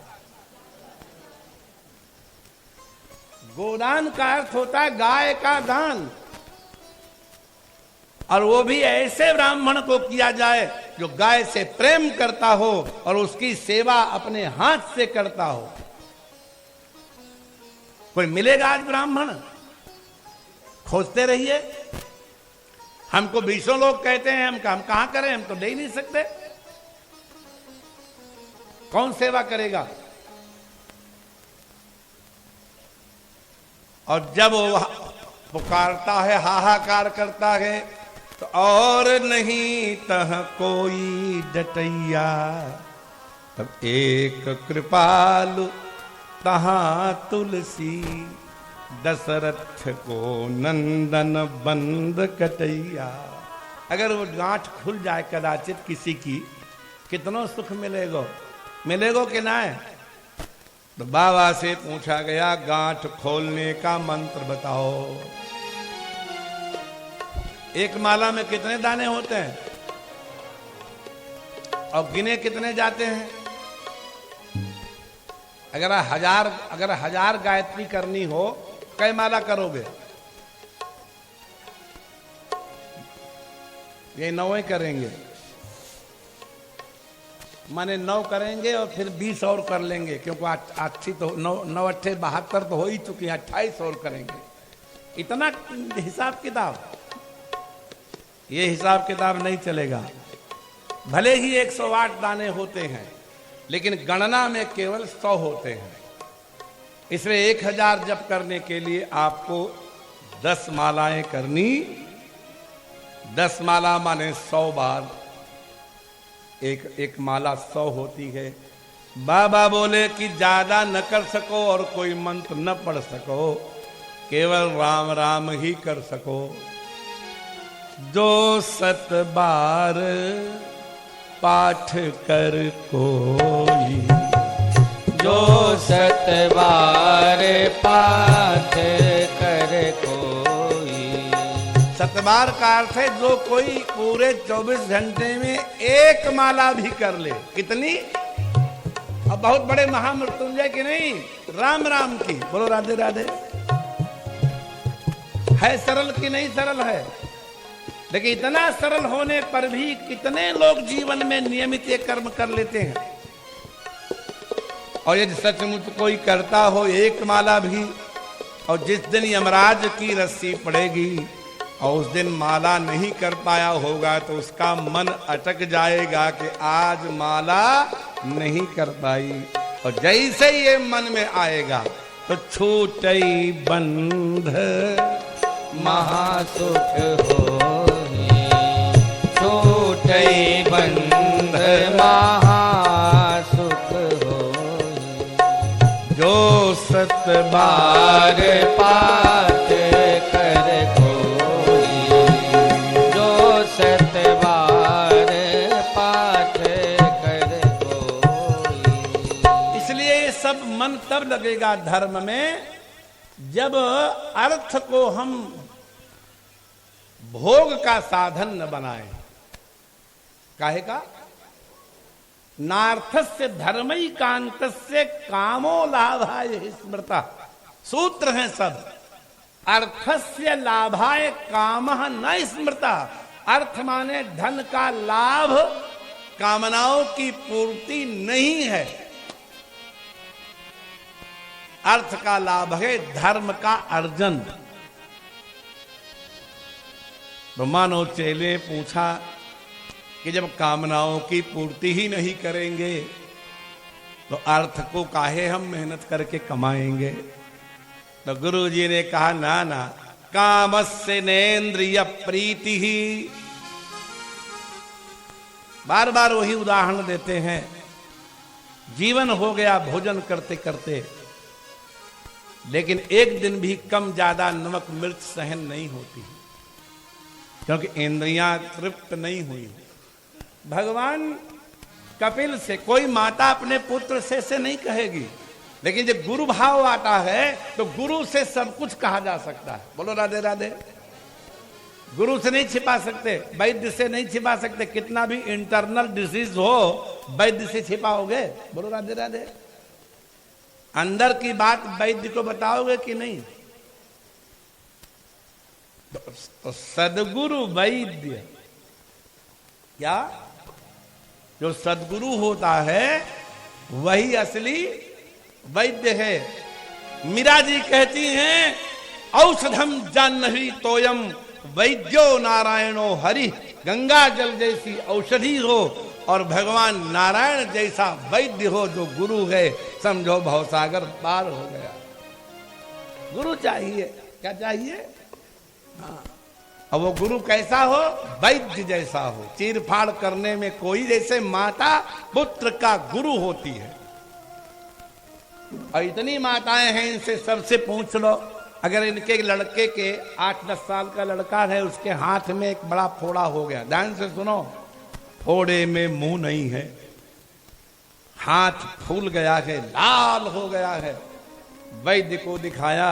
गोदान का अर्थ होता है गाय का दान, और वो भी ऐसे ब्राह्मण को किया जाए जो गाय से प्रेम करता हो और उसकी सेवा अपने हाथ से करता हो। कोई मिलेगा आज ब्राह्मण? खोजते रहिए। हमको 20 लोग कहते हैं, हम कहां करें, हम तो दे ही नहीं सकते। कौन सेवा करेगा? और जब वो पुकारता है, हाहाकार करता है, तो और नहीं तह कोई डटैया, तब एक कृपालु तहां तुलसी, दशरथ को नंदन बंद कटैया। अगर वो गांठ खुल जाए कदाचित किसी की, कितना सुख मिलेगा, मिलेगा कि ना? तो बाबा से पूछा गया गांठ खोलने का मंत्र बताओ। एक माला में कितने दाने होते हैं और गिने कितने जाते हैं? अगर 1000 गायत्री करनी हो, कई माला करोगे? ये 9 करेंगे, माने 9 करेंगे और फिर 20 और कर लेंगे, क्योंकि अच्छी तो 9 8 72 तो हो ही चुकी है, 28 और करेंगे। इतना हिसाब किताब, ये हिसाब किताब नहीं चलेगा। भले ही 108 दाने होते हैं, लेकिन गणना में केवल 100 होते हैं। इसलिए 1000 जप करने के लिए आपको 10 मालाएं करनी। 10 माला माने 100 बार, एक माला 100 होती है। बाबा बोले कि ज्यादा न कर सको और कोई मंत्र न पढ़ सको, केवल राम राम ही कर सको। जो 7 बार पाठ कर कोई, जो 7 बार पाठ कर कोई। 7 बार का अर्थ है जो कोई पूरे 24 घंटे में 1 माला भी कर ले। कितनी? अब बहुत बड़े महामृत्युंजय की नहीं, राम राम की। बोलो राधे राधे। है सरल कि नहीं सरल है? लेकिन इतना सरल होने पर भी कितने लोग जीवन में नियमित ये कर्म कर लेते हैं। और यदि सचमुच कोई करता हो एक माला भी, और जिस दिन यमराज की रस्सी पड़ेगी और उस दिन माला नहीं कर पाया होगा तो उसका मन अटक जाएगा कि आज माला नहीं कर पाई। और जैसे ये मन में आएगा तो छूटई बंध महासुख होई, छूटई बंध महासुख होई। जो सत बार पाठ कर कोई, जो सत बार पाठ कर कोई। इसलिए ये सब मन तब लगेगा धर्म में जब अर्थ को हम भोग का साधन न बनाए। काहे का? नार्थस्य धर्मैकान्तस्य कामो लाभाय स्मृता, सूत्र हैं सब। अर्थस्य लाभाय कामः न स्मृता। अर्थ माने धन का लाभ, कामनाओं की पूर्ति नहीं है। अर्थ का लाभ है धर्म का अर्जन। तो मानो चेले पूछा कि जब कामनाओं की पूर्ति ही नहीं करेंगे तो अर्थ को काहे हम मेहनत करके कमाएंगे? तो गुरु जी ने कहा ना ना, कामस्य नेन्द्रिय प्रीति ही। बार बार वही उदाहरण देते हैं। जीवन हो गया भोजन करते करते, लेकिन एक दिन भी कम ज्यादा नमक मिर्च सहन नहीं होती, क्योंकि इंद्रियां तृप्त नहीं हुई। भगवान कपिल से कोई माता अपने पुत्र से नहीं कहेगी, लेकिन जब गुरु भाव आता है तो गुरु से सब कुछ कहा जा सकता है। बोलो राधे राधे। गुरु से नहीं छिपा सकते, वैद्य से नहीं छिपा सकते। कितना भी इंटरनल डिजीज हो, वैद्य से छिपाओगे? बोलो राधे राधे। अंदर की बात वैद्य को बताओगे कि नहीं? तो सदगुरु वैद्य, क्या जो सदगुरु होता है वही असली वैद्य है। मीरा जी कहती हैं, औषधम जाह्नवी तोयम वैद्यो नारायणो हरि। गंगा जल जैसी औषधि हो और भगवान नारायण जैसा वैद्य हो जो गुरु है, समझो भवसागर पार हो गया। गुरु चाहिए, क्या चाहिए? हाँ, और वो गुरु कैसा हो? वैद्य जैसा हो। चीरफाड़ करने में कोई, जैसे माता पुत्र का गुरु होती है। और इतनी माताएं हैं, इनसे सबसे पूछ लो, अगर इनके लड़के के 8-10 साल का लड़का है, उसके हाथ में एक बड़ा फोड़ा हो गया, ध्यान से सुनो, फोड़े में मुंह नहीं है, हाथ फूल गया है, लाल हो गया है, वैद्य को दिखाया,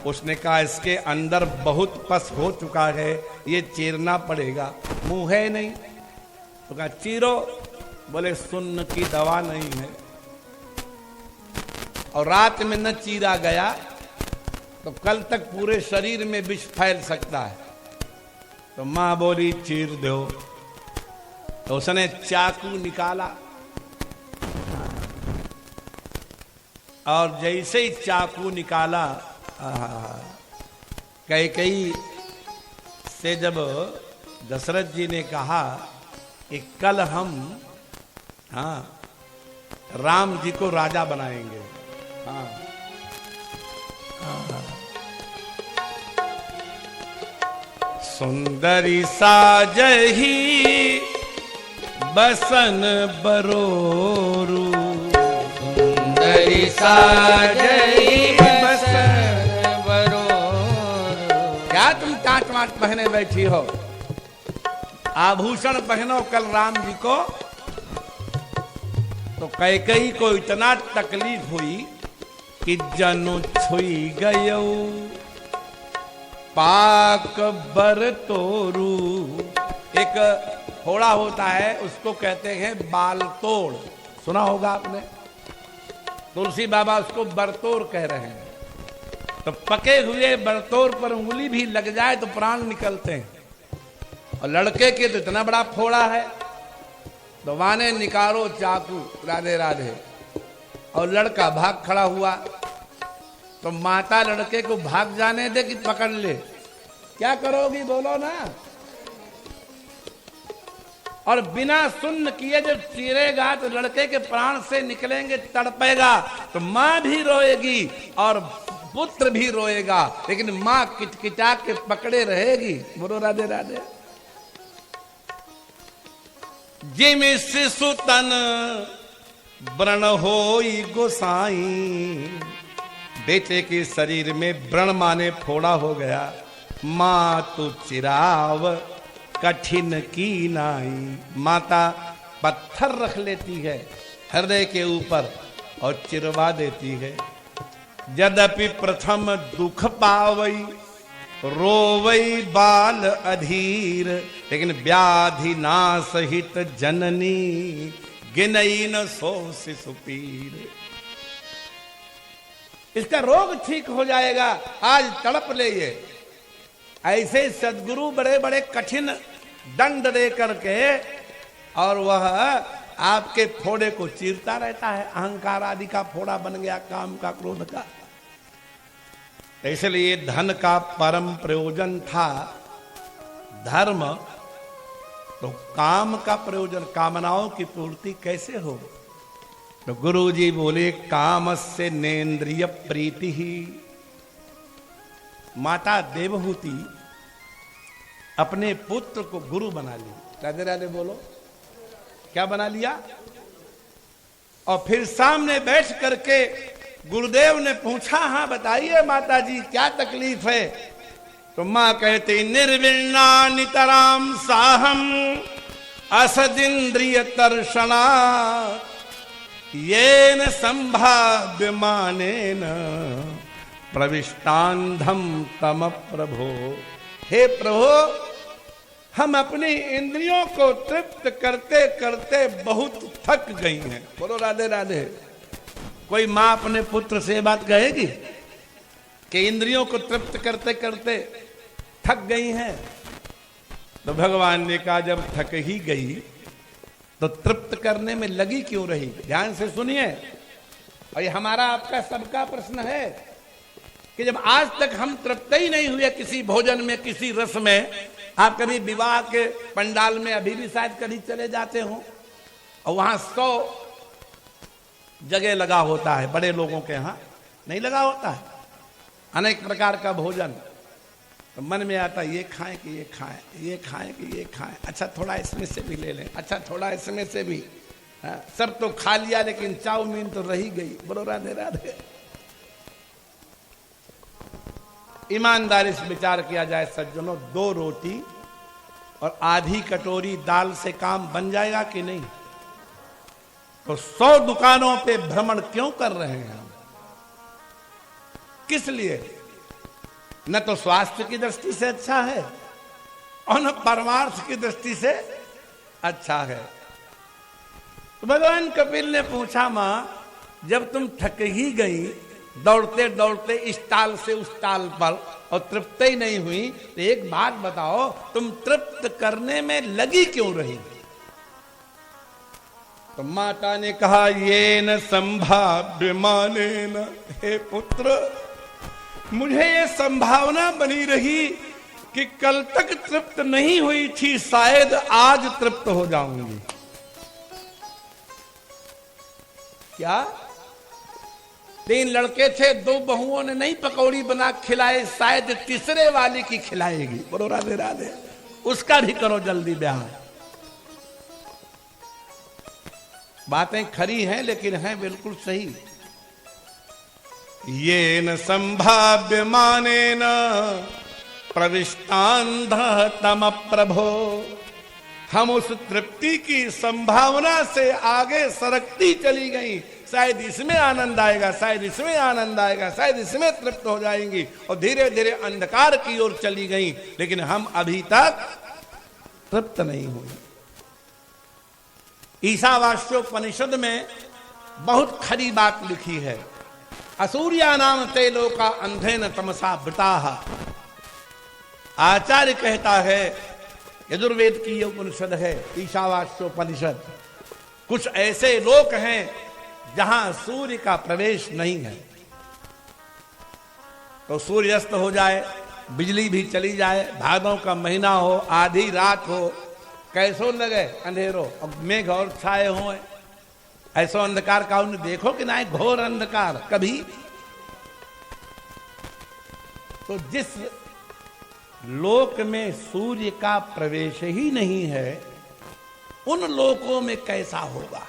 उसने कहा इसके अंदर बहुत पस हो चुका है, ये चीरना पड़ेगा। मुंह है नहीं, तो कहा चीरो। बोले सुन्न की दवा नहीं है। और रात में न चीरा गया तो कल तक पूरे शरीर में विष फैल सकता है। तो मां बोली चीर दो। तो उसने चाकू निकाला और जैसे ही चाकू निकाला, कैकेयी से जब दशरथ जी ने कहा कि कल हम राम जी को राजा बनाएंगे, सुंदरी साजही बसन बरोरू, सुंदरी साजही बसन बरोरू। क्या तुम टाट वाट पहने बैठी हो? आभूषण पहनो कल राम जी को। तो कैकेयी को इतना तकलीफ हुई कि जनु छुई गयो पाक बर तोरू। एक फोड़ा होता है, उसको कहते हैं बाल तोड़, सुना होगा आपने। तुलसी बाबा उसको बरतोड़ कह रहे हैं। तो पके हुए बरतोड़ पर उंगली भी लग जाए तो प्राण निकलते हैं। और लड़के के तो इतना बड़ा फोड़ा है, तो वाने निकालो चाकू, राधे राधे। और लड़का भाग खड़ा हुआ, तो माता लड़के को भाग जाने दे कि पकड़ ले? क्या करोगी बोलो ना? और बिना सुन्न किए जब चीरेगा तो लड़के के प्राण से निकलेंगे, तड़पेगा, तो मां भी रोएगी और पुत्र भी रोएगा, लेकिन मां किटकिटा के पकड़े रहेगी। बोलो राधे राधे। जिम शिशु तन व्रण होई गोसाई, बेटे के शरीर में व्रण माने फोड़ा हो गया। मां तू चिराव कठिन की नाई, माता पत्थर रख लेती है हृदय के ऊपर और चिरवा देती है। यद्यपि प्रथम दुख पावई, रोवई बाल अधीर, लेकिन व्याधि नाश हित जननी, गिनई न सो शिशु पीर। इसका रोग ठीक हो जाएगा, आज तड़प ले। ये ऐसे सदगुरु बड़े बड़े कठिन दंड दे करके और वह आपके फोड़े को चीरता रहता है। अहंकार आदि का फोड़ा बन गया, काम का, क्रोध का। इसलिए धन का परम प्रयोजन था धर्म, तो काम का प्रयोजन, कामनाओं की पूर्ति कैसे हो? तो गुरु जी बोले कामस्य नेन्द्रिय प्रीति ही। माता देवहूति अपने पुत्र को गुरु बना ली। राधे राधे बोलो। क्या बना लिया? और फिर सामने बैठ करके गुरुदेव ने पूछा, हाँ बताइए माता जी क्या तकलीफ है? तो मां कहते निर्विण्णा नितराम साहम असदिंद्रिय तर्षणा, येन संभाव्यमानेन प्रविष्टांधम तम प्रभो। हे प्रभु, हम अपनी इंद्रियों को तृप्त करते करते बहुत थक गई हैं। बोलो राधे राधे। कोई मां अपने पुत्र से बात कहेगी कि इंद्रियों को तृप्त करते करते थक गई हैं? तो भगवान ने कहा जब थक ही गई तो तृप्त करने में लगी क्यों रही? ध्यान से सुनिए। और ये हमारा आपका सबका प्रश्न है कि जब आज तक हम तृप्त ही नहीं हुए किसी भोजन में, किसी रस में। आप कभी विवाह के पंडाल में अभी भी शायद कभी चले जाते हो और वहां 100 जगह लगा होता है, बड़े लोगों के यहाँ नहीं लगा होता है, अनेक प्रकार का भोजन। तो मन में आता ये खाएं कि ये खाएं, ये खाएं कि ये खाएं, अच्छा थोड़ा इसमें से भी ले लें, अच्छा थोड़ा इसमें से भी। सब तो खा लिया लेकिन चाउमीन तो रही गई। बोलो राधे राधे। ईमानदारी से विचार किया जाए सज्जनों, 2 रोटी और आधी कटोरी दाल से काम बन जाएगा कि नहीं? तो 100 दुकानों पे भ्रमण क्यों कर रहे हैं हम? किस लिए? न तो स्वास्थ्य की दृष्टि से अच्छा है और न परमार्थ की दृष्टि से अच्छा है। तो भगवान कपिल ने पूछा, मां जब तुम थक ही गई दौड़ते दौड़ते इस ताल से उस ताल पर और तृप्त ही नहीं हुई, तो एक बात बताओ, तुम तृप्त करने में लगी क्यों रही? तो माता ने कहा ये न संभाव्यमानेन, हे पुत्र मुझे ये संभावना बनी रही कि कल तक तृप्त नहीं हुई थी, शायद आज तृप्त हो जाऊंगी। क्या 3 लड़के थे, 2 बहुओं ने नहीं पकौड़ी बना खिलाए, शायद तीसरे वाली की खिलाएगी। बोलो राधे राधे। उसका भी करो जल्दी ब्याह। बातें खरी हैं लेकिन हैं बिल्कुल सही। ये न संभाव्यमानेन प्रविष्टांध तम प्रभो। हम उस तृप्ति की संभावना से आगे सरकती चली गई। शायद इसमें आनंद आएगा, शायद इसमें आनंद आएगा, शायद इसमें तृप्त हो जाएंगी, और धीरे धीरे अंधकार की ओर चली गई, लेकिन हम अभी तक तृप्त नहीं हुए। ईशावास्योपनिषद में बहुत खरी बात लिखी है। असूर्या नाम ते लोका अंधेन तमसा वृताः। आचार्य कहता है, यजुर्वेद की ये उपनिषद है ईशावास्योपनिषद, कुछ ऐसे लोक हैं जहां सूर्य का प्रवेश नहीं है। तो सूर्य अस्त हो जाए, बिजली भी चली जाए, भादों का महीना हो, आधी रात हो, कैसो लगे अंधेरो, अब मेघ और छाए हो, ऐसो अंधकार का उन्हें देखो कि ना, घोर अंधकार कभी। तो जिस लोक में सूर्य का प्रवेश ही नहीं है, उन लोकों में कैसा होगा।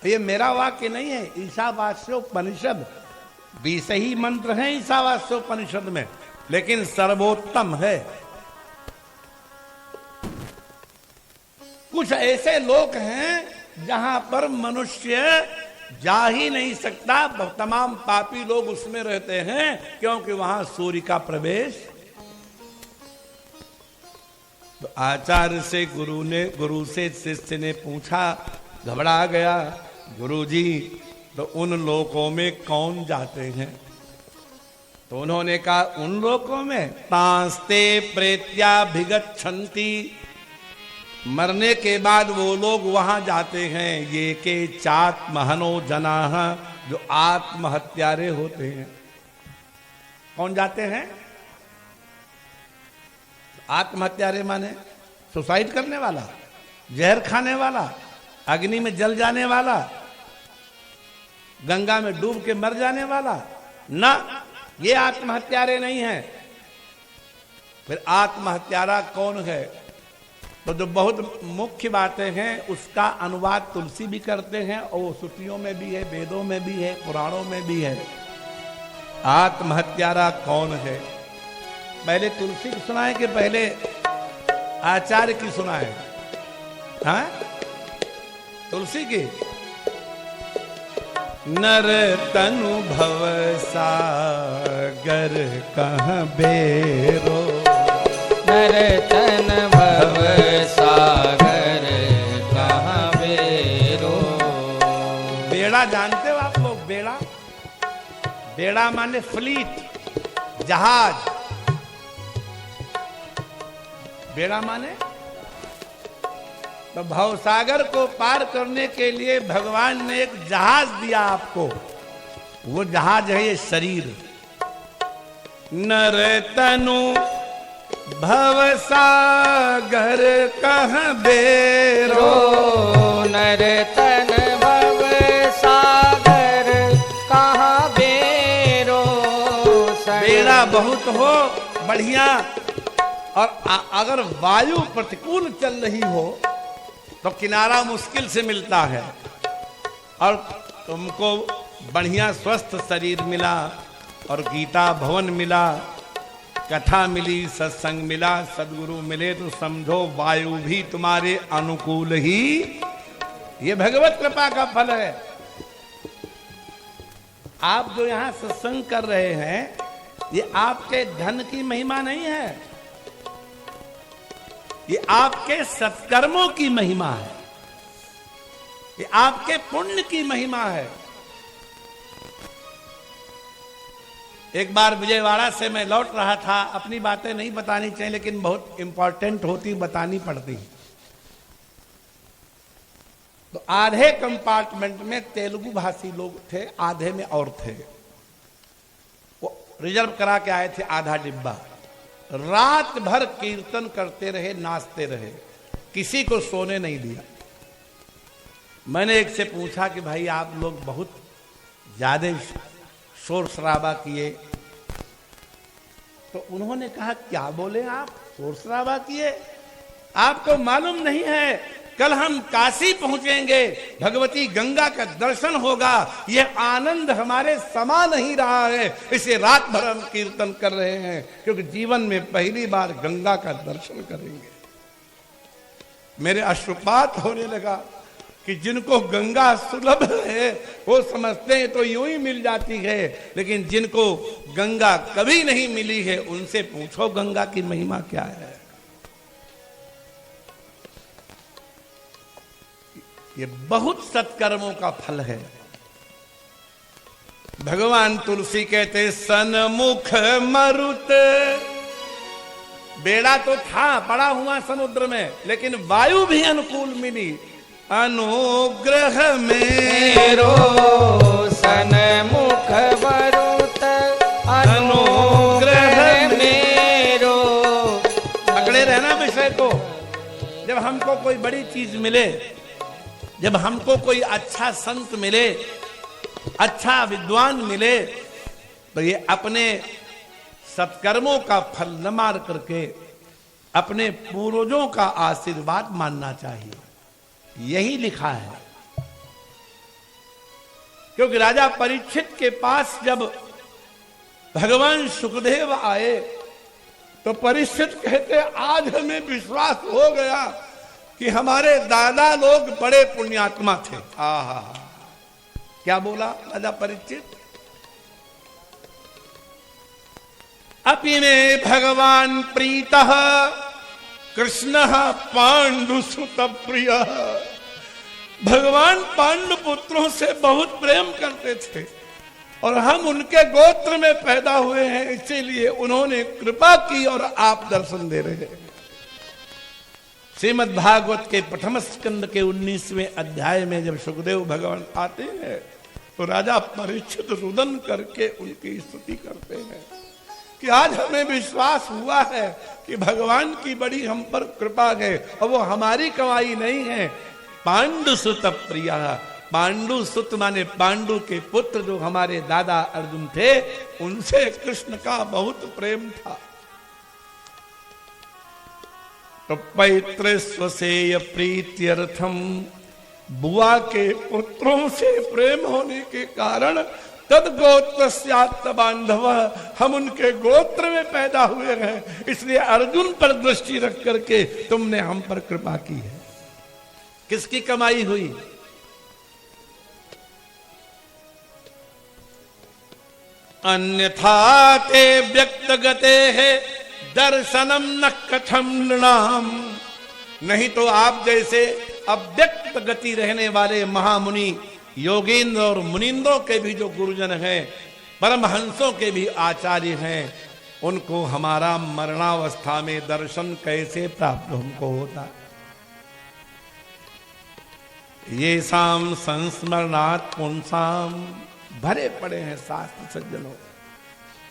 ये मेरा वाक्य नहीं है, ईशावास्योपनिषद 20 ही मंत्र हैं ईशावास्योपनिषद में, लेकिन सर्वोत्तम है। कुछ ऐसे लोक हैं जहां पर मनुष्य जा ही नहीं सकता, तमाम पापी लोग उसमें रहते हैं, क्योंकि वहां सूर्य का प्रवेश। तो आचार्य से गुरु से शिष्य ने पूछा, घबरा गया, गुरुजी तो उन लोकों में कौन जाते हैं। तो उन्होंने कहा, उन लोकों में तांस्ते प्रेत्याभिगच्छन्ति, मरने के बाद वो लोग वहां जाते हैं, ये के चात्महनो जनाः, जो आत्महत्यारे होते हैं। कौन जाते हैं? आत्महत्यारे माने सुसाइड करने वाला, जहर खाने वाला, अग्नि में जल जाने वाला, गंगा में डूब के मर जाने वाला ना, ये आत्महत्यारे नहीं है। फिर आत्महत्यारा कौन है? तो जो बहुत मुख्य बातें हैं उसका अनुवाद तुलसी भी करते हैं, और श्रुतियों में भी है, वेदों में भी है, पुराणों में भी है। आत्महत्यारा कौन है? पहले तुलसी की सुनाए कि पहले आचार्य की सुनाए? हाँ, तुलसी की। नर तनु भव सागर कहाँ बेरो, नर तन भव सागर कहाँ बेरो। बेड़ा जानते हो आप लोग? बेड़ा, बेड़ा माने फ्लीट, जहाज। बेड़ा माने तो भवसागर को पार करने के लिए भगवान ने एक जहाज दिया आपको, वो जहाज है ये शरीर। नर तनु भवसागर कहाँ बेरो, नर तन भव सागर कहाँ बेरो। बेड़ा बहुत हो बढ़िया, और अगर वायु प्रतिकूल चल रही हो तो किनारा मुश्किल से मिलता है, और तुमको बढ़िया स्वस्थ शरीर मिला, और गीता भवन मिला, कथा मिली, सत्संग मिला, सदगुरु मिले, तो समझो वायु भी तुम्हारे अनुकूल ही। ये भगवत कृपा का फल है। आप जो यहां सत्संग कर रहे हैं, ये आपके धन की महिमा नहीं है, ये आपके सत्कर्मों की महिमा है, ये आपके पुण्य की महिमा है। एक बार विजयवाड़ा से मैं लौट रहा था, अपनी बातें नहीं बतानी चाहिए लेकिन बहुत इंपॉर्टेंट होती, बतानी पड़ती। तो आधे कंपार्टमेंट में तेलुगु भाषी लोग थे, आधे में और थे। वो रिजर्व करा के आए थे आधा डिब्बा। रात भर कीर्तन करते रहे, नाचते रहे, किसी को सोने नहीं दिया। मैंने एक से पूछा कि भाई आप लोग बहुत ज्यादा शोर शराबा किए। तो उन्होंने कहा, क्या बोले आप, शोर शराबा किए? आपको मालूम नहीं है, कल हम काशी पहुंचेंगे, भगवती गंगा का दर्शन होगा, यह आनंद हमारे समा नहीं रहा है, इसे रात भर हम कीर्तन कर रहे हैं, क्योंकि जीवन में पहली बार गंगा का दर्शन करेंगे। मेरे अश्रुपात होने लगा कि जिनको गंगा सुलभ है वो समझते हैं तो यूं ही मिल जाती है, लेकिन जिनको गंगा कभी नहीं मिली है उनसे पूछो गंगा की महिमा क्या है। ये बहुत सत्कर्मों का फल है। भगवान तुलसी कहते, सनमुख मरुत, बेड़ा तो था पड़ा हुआ समुद्र में, लेकिन वायु भी अनुकूल मिली, अनुग्रह मेरो सन्मुख वरुत अनुग्रह मेरो। पकड़े रहना विषय को। जब हमको कोई बड़ी चीज मिले, जब हमको कोई अच्छा संत मिले, अच्छा विद्वान मिले, तो ये अपने सत्कर्मों का फल न मार करके अपने पूर्वजों का आशीर्वाद मानना चाहिए। यही लिखा है। क्योंकि राजा परीक्षित के पास जब भगवान सुखदेव आए तो परीक्षित कहते, आज हमें विश्वास हो गया कि हमारे दादा लोग बड़े पुण्यात्मा थे। आहा, क्या बोला राजा परीक्षित? अपि में भगवान प्रीतः कृष्ण पांडुसुत प्रिय। भगवान पांडु पुत्रों से बहुत प्रेम करते थे और हम उनके गोत्र में पैदा हुए हैं, इसीलिए उन्होंने कृपा की और आप दर्शन दे रहे हैं। श्रीमद् भागवत के प्रथम स्कंद के 19वें अध्याय में जब सुखदेव भगवान आते हैं तो राजा परीक्षित रुदन करके उनकी स्तुति करते हैं कि आज हमें विश्वास हुआ है कि भगवान की बड़ी हम पर कृपा है और वो हमारी कमाई नहीं है। पांडु सुत प्रिया, पांडु सुत माने पांडु के पुत्र जो हमारे दादा अर्जुन थे, उनसे कृष्ण का बहुत प्रेम था। तो पैतृ स्वसेय प्रीत्यर्थम, बुआ के पुत्रों से प्रेम होने के कारण तद गोत्र बांधव, हम उनके गोत्र में पैदा हुए हैं, इसलिए अर्जुन पर दृष्टि रख करके तुमने हम पर कृपा की है। किसकी कमाई हुई? अन्यथा ते व्यक्तगते है दर्शनम न कथम नृणाम। नहीं तो आप जैसे अव्यक्त गति रहने वाले महामुनि योगेंद्र और मुनिंद्रों के भी जो गुरुजन हैं, परमहंसों के भी आचार्य हैं, उनको हमारा मरणावस्था में दर्शन कैसे प्राप्त हमको होता? ये शाम संस्मरणात् पुंसाम, भरे पड़े हैं शास्त्र सज्जनों।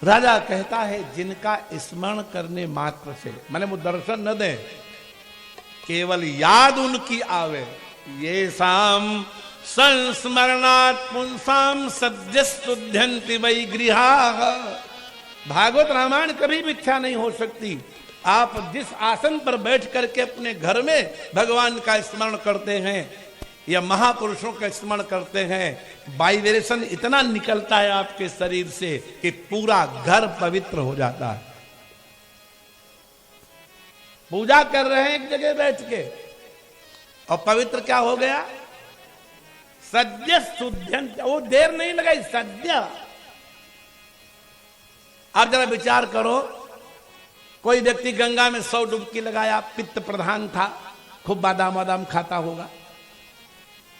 राजा कहता है जिनका स्मरण करने मात्र से, माने वो दर्शन न दे, केवल याद उनकी आवे, ये शाम संस्मरणात् पुंसाम सद्यस्तुध्यन्ति वै गृहाः। भागवत रामायण कभी मिथ्या नहीं हो सकती। आप जिस आसन पर बैठ करके अपने घर में भगवान का स्मरण करते हैं या महापुरुषों का स्मरण करते हैं, वाइब्रेशन इतना निकलता है आपके शरीर से कि पूरा घर पवित्र हो जाता है। पूजा कर रहे हैं एक जगह बैठ के और पवित्र क्या हो गया? सद्य शुद्धन, वो देर नहीं लगाई, सद्य। आप जरा विचार करो, कोई व्यक्ति गंगा में 100 डुबकी लगाया, पित्त प्रधान था, खूब बादाम वादाम खाता होगा,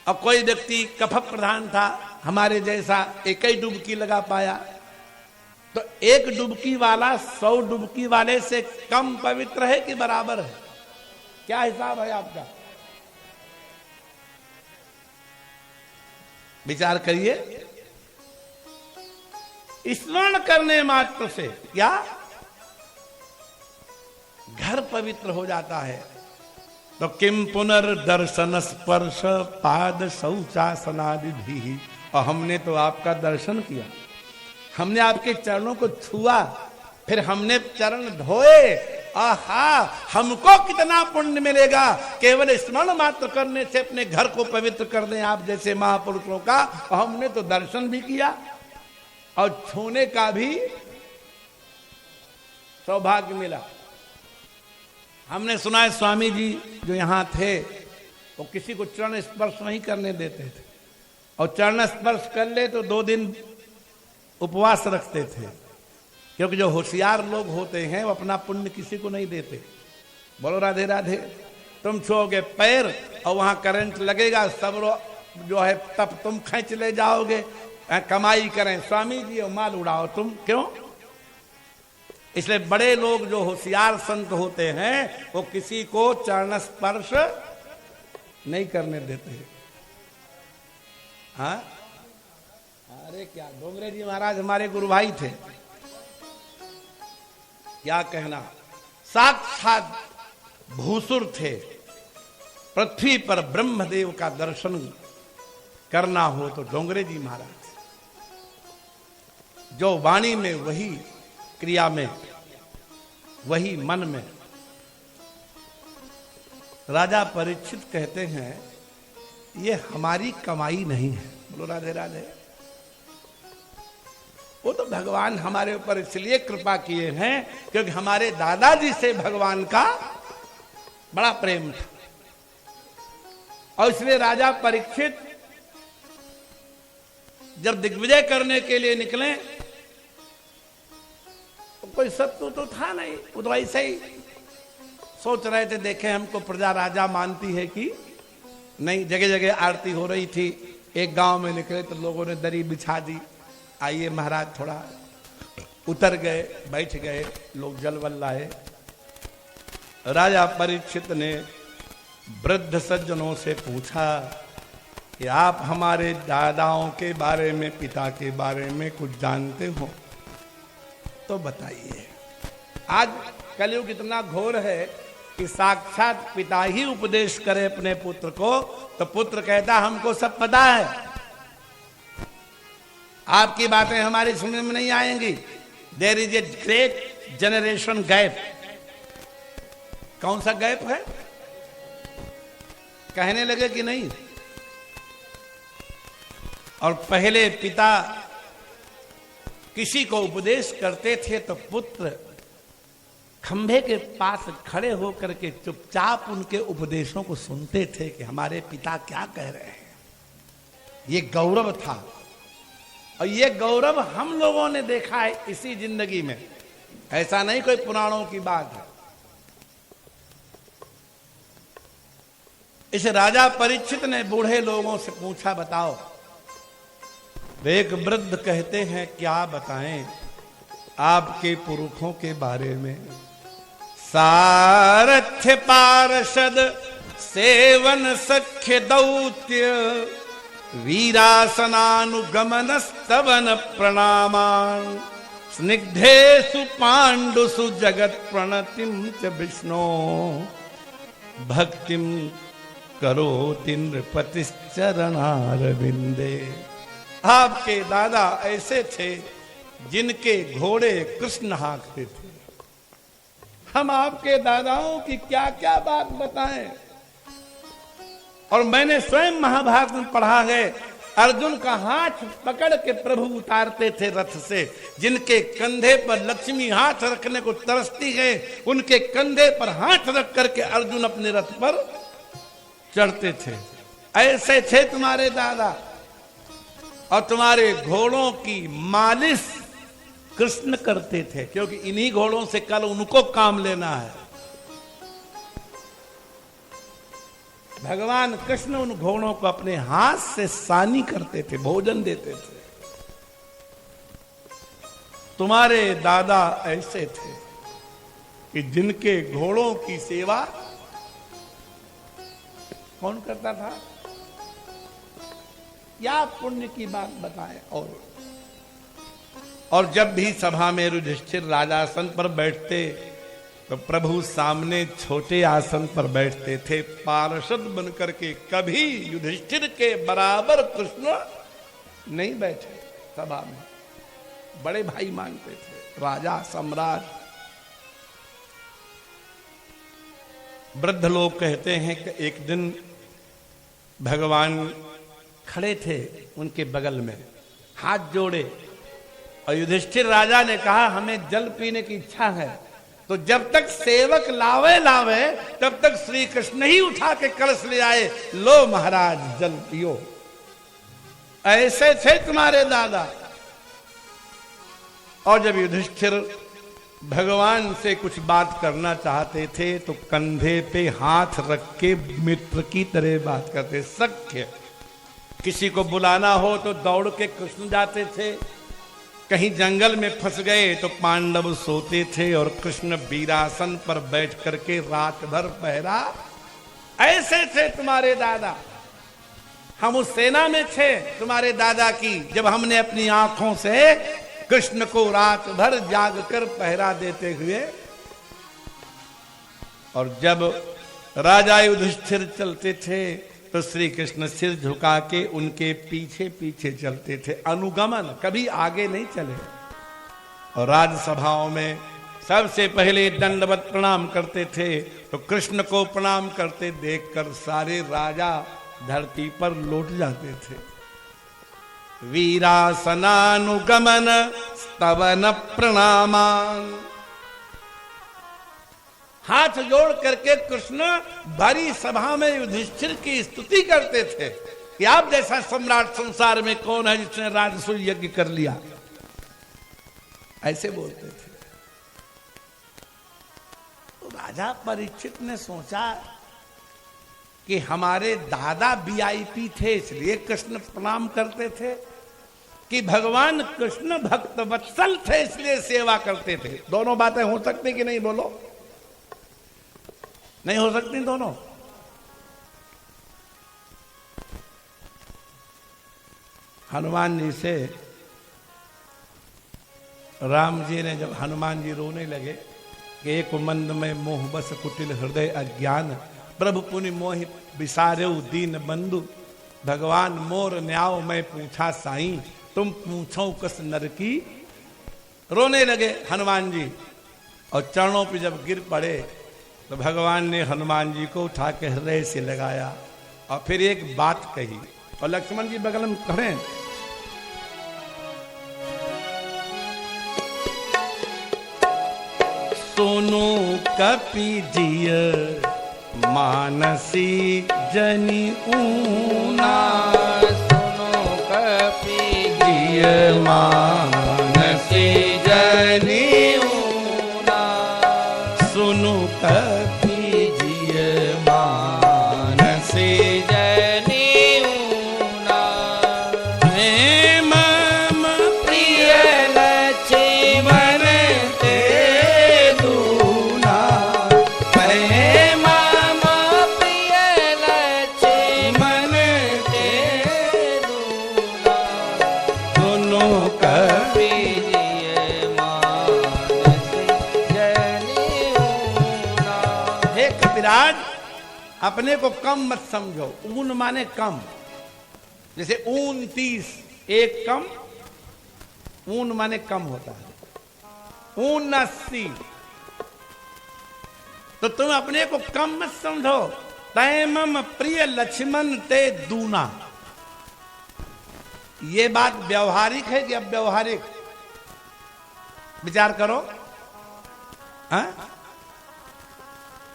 और कोई व्यक्ति कफ प्रधान था, हमारे जैसा एक ही डुबकी लगा पाया, तो एक डुबकी वाला 100 डुबकी वाले से कम पवित्र है कि बराबर है? क्या हिसाब है आपका? विचार करिए। स्मरण करने मात्र से क्या घर पवित्र हो जाता है। तो किम पुनर्दर्शन स्पर्श पाद शौचासनादि भी, और हमने तो आपका दर्शन किया, हमने आपके चरणों को छुआ, फिर हमने चरण धोए, आहा, हमको कितना पुण्य मिलेगा केवल स्मरण मात्र करने से अपने घर को पवित्र कर दें आप जैसे महापुरुषों का। और हमने तो दर्शन भी किया और छूने का भी सौभाग्य मिला। हमने सुना है स्वामी जी जो यहाँ थे वो किसी को चरण स्पर्श नहीं करने देते थे, और चरण स्पर्श कर ले तो 2 दिन उपवास रखते थे, क्योंकि जो होशियार लोग होते हैं वो अपना पुण्य किसी को नहीं देते। बोलो राधे राधे। तुम छुओगे पैर और वहां करंट लगेगा, सब जो है तब तुम खींच ले जाओगे, कमाई करें स्वामी जी और माल उड़ाओ तुम। क्यों? इसलिए बड़े लोग जो होशियार संत होते हैं वो किसी को चरण स्पर्श नहीं करने देते। हाँ, अरे क्या डोंगरे जी महाराज हमारे गुरु भाई थे, क्या कहना, साक्षात भूसुर थे। पृथ्वी पर ब्रह्मदेव का दर्शन करना हो तो डोंगरे जी महाराज, जो वाणी में वही क्रिया में वही मन में। राजा परीक्षित कहते हैं ये हमारी कमाई नहीं है। बोलो राधे राधे। वो तो भगवान हमारे ऊपर इसलिए कृपा किए हैं क्योंकि हमारे दादाजी से भगवान का बड़ा प्रेम था। और इसलिए राजा परीक्षित जब दिग्विजय करने के लिए निकले तो कोई शत्रु तो था नहीं, वो तो ऐसे ही सोच रहे थे, देखे हमको प्रजा राजा मानती है कि नहीं। जगह जगह आरती हो रही थी। एक गांव में निकले तो लोगों ने दरी बिछा दी, आइए महाराज थोड़ा उतर गए, बैठ गए, लोग जलवल लाए। राजा परीक्षित ने वृद्ध सज्जनों से पूछा कि आप हमारे दादाओं के बारे में, पिता के बारे में कुछ जानते हो तो बताइए। आज कलयुग इतना घोर है कि साक्षात पिता ही उपदेश करे अपने पुत्र को तो पुत्र कहता हमको सब पता है, आपकी बातें हमारी सुनने में नहीं आएंगी। There is a great generation gap. कौन सा गैप है? कहने लगे कि नहीं। और पहले पिता किसी को उपदेश करते थे तो पुत्र खंभे के पास खड़े होकर के चुपचाप उनके उपदेशों को सुनते थे कि हमारे पिता क्या कह रहे हैं। ये गौरव था और ये गौरव हम लोगों ने देखा है इसी जिंदगी में। ऐसा नहीं कोई पुराणों की बात है। इस राजा परीक्षित ने बूढ़े लोगों से पूछा बताओ। एक वृद्ध कहते हैं क्या बताएं आपके पुरखों के बारे में। सारथ्य पार्षद सेवन सख्य दौत्य वीरासनानुगमन स्तवन प्रणामान स्निग्धेषु पांडुषु जगत प्रणतिम च विष्णु भक्तिम करोति नृपतिश्चरणारविंदे। आपके दादा ऐसे थे जिनके घोड़े कृष्ण हाँकते थे। हम आपके दादाओं की क्या क्या बात बताएं। और मैंने स्वयं महाभारत में पढ़ा है, अर्जुन का हाथ पकड़ के प्रभु उतारते थे रथ से। जिनके कंधे पर लक्ष्मी हाथ रखने को तरसती है उनके कंधे पर हाथ रख करके अर्जुन अपने रथ पर चढ़ते थे। ऐसे थे तुम्हारे दादा। और तुम्हारे घोड़ों की मालिश कृष्ण करते थे क्योंकि इन्हीं घोड़ों से कल उनको काम लेना है। भगवान कृष्ण उन घोड़ों को अपने हाथ से सानी करते थे, भोजन देते थे। तुम्हारे दादा ऐसे थे कि जिनके घोड़ों की सेवा कौन करता था? या पुण्य की बात बताएं। और जब भी सभा में युधिष्ठिर राजासन पर बैठते तो प्रभु सामने छोटे आसन पर बैठते थे पार्षद बनकर के। कभी युधिष्ठिर के बराबर कृष्ण नहीं बैठे सभा में, बड़े भाई मानते थे, राजा सम्राट। वृद्ध लोग कहते हैं कि एक दिन भगवान खड़े थे उनके बगल में, हाथ जोड़े, और युधिष्ठिर राजा ने कहा हमें जल पीने की इच्छा है। तो जब तक सेवक लावे तब तक श्री कृष्ण ही उठा के कलश ले आए, लो महाराज जल पियो। ऐसे थे तुम्हारे दादा। और जब युधिष्ठिर भगवान से कुछ बात करना चाहते थे तो कंधे पे हाथ रख के मित्र की तरह बात करते। सख्य किसी को बुलाना हो तो दौड़ के कृष्ण जाते थे। कहीं जंगल में फंस गए तो पांडव सोते थे और कृष्ण वीरासन पर बैठ करके रात भर पहरा ऐसे थे तुम्हारे दादा। हम उस सेना में थे तुम्हारे दादा की, जब हमने अपनी आंखों से कृष्ण को रात भर जाग कर पहरा देते हुए, और जब राजा युधिष्ठिर चलते थे तो श्री कृष्ण सिर झुका के उनके पीछे पीछे चलते थे, अनुगमन, कभी आगे नहीं चले। और राजसभाओं में सबसे पहले दंडवत प्रणाम करते थे, तो कृष्ण को प्रणाम करते देखकर सारे राजा धरती पर लौट जाते थे। वीरासनानुगमन स्तवन प्रणामान, हाथ जोड़ करके कृष्ण भरी सभा में युधिष्ठिर की स्तुति करते थे कि आप जैसा सम्राट संसार में कौन है जिसने राजसूय यज्ञ कर लिया, ऐसे बोलते थे। तो राजा परीक्षित ने सोचा कि हमारे दादा वीआईपी थे इसलिए कृष्ण प्रणाम करते थे, कि भगवान कृष्ण भक्त वत्सल थे इसलिए सेवा करते थे। दोनों बातें हो सकती कि नहीं, बोलो? नहीं हो सकती दोनों। हनुमान जी से राम जी ने, जब हनुमान जी रोने लगे कि एक मंद में मोह बस कुटिल हृदय अज्ञान, प्रभु पुनि मोहि विसारेउ दीन बंधु, भगवान मोर न्याव मैं पूछा साईं, तुम पूछो कस नर की। रोने लगे हनुमान जी, और चरणों पे जब गिर पड़े तो भगवान ने हनुमान जी को उठा के हृदय से लगाया और फिर एक बात कही, और लक्ष्मण जी बगल में खड़े। सुनो कपि जिय मानसी जनि ऊना, सुनो कपि जिय मानसी जनि ऊना, सुनो कपि जिय मानसी जनि ऊना, प्रेम प्रिय लक्ष्मण ते दूना, प्रेम प्रिय लक्ष्मण ते दूना, सुनो कपि प्रिय मानसी जनि ऊना। हे कपिराज, अपने को कम मत समझो। ऊन माने कम, जैसे 29 एक कम, ऊन माने कम होता है, 79। तो तुम अपने को कम मत समझो। तैमम प्रिय लक्ष्मण ते दूना, ये बात व्यवहारिक है कि अव्यवहारिक? विचार करो। हाँ?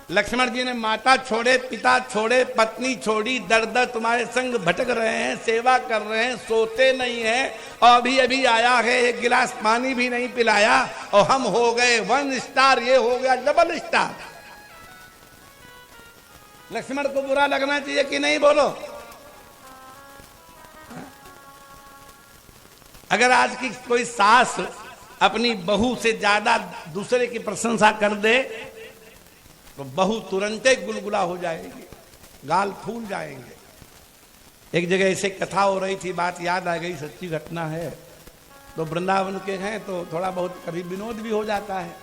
लक्ष्मण जी ने माता छोड़े, पिता छोड़े, पत्नी छोड़ी, दर दर तुम्हारे संग भटक रहे हैं, सेवा कर रहे हैं, सोते नहीं हैं, और अभी अभी आया है, एक गिलास पानी भी नहीं पिलाया, और हम हो गए 1 स्टार, ये हो गया डबल स्टार। लक्ष्मण को बुरा लगना चाहिए कि नहीं, बोलो? अगर आज की कोई सास अपनी बहू से ज्यादा दूसरे की प्रशंसा कर दे तो बहू तुरंत ही गुलगुला हो जाएगी, गाल फूल जाएंगे। एक जगह ऐसे कथा हो रही थी, बात याद आ गई, सच्ची घटना है। तो वृंदावन के हैं तो थोड़ा बहुत कभी विनोद भी हो जाता है।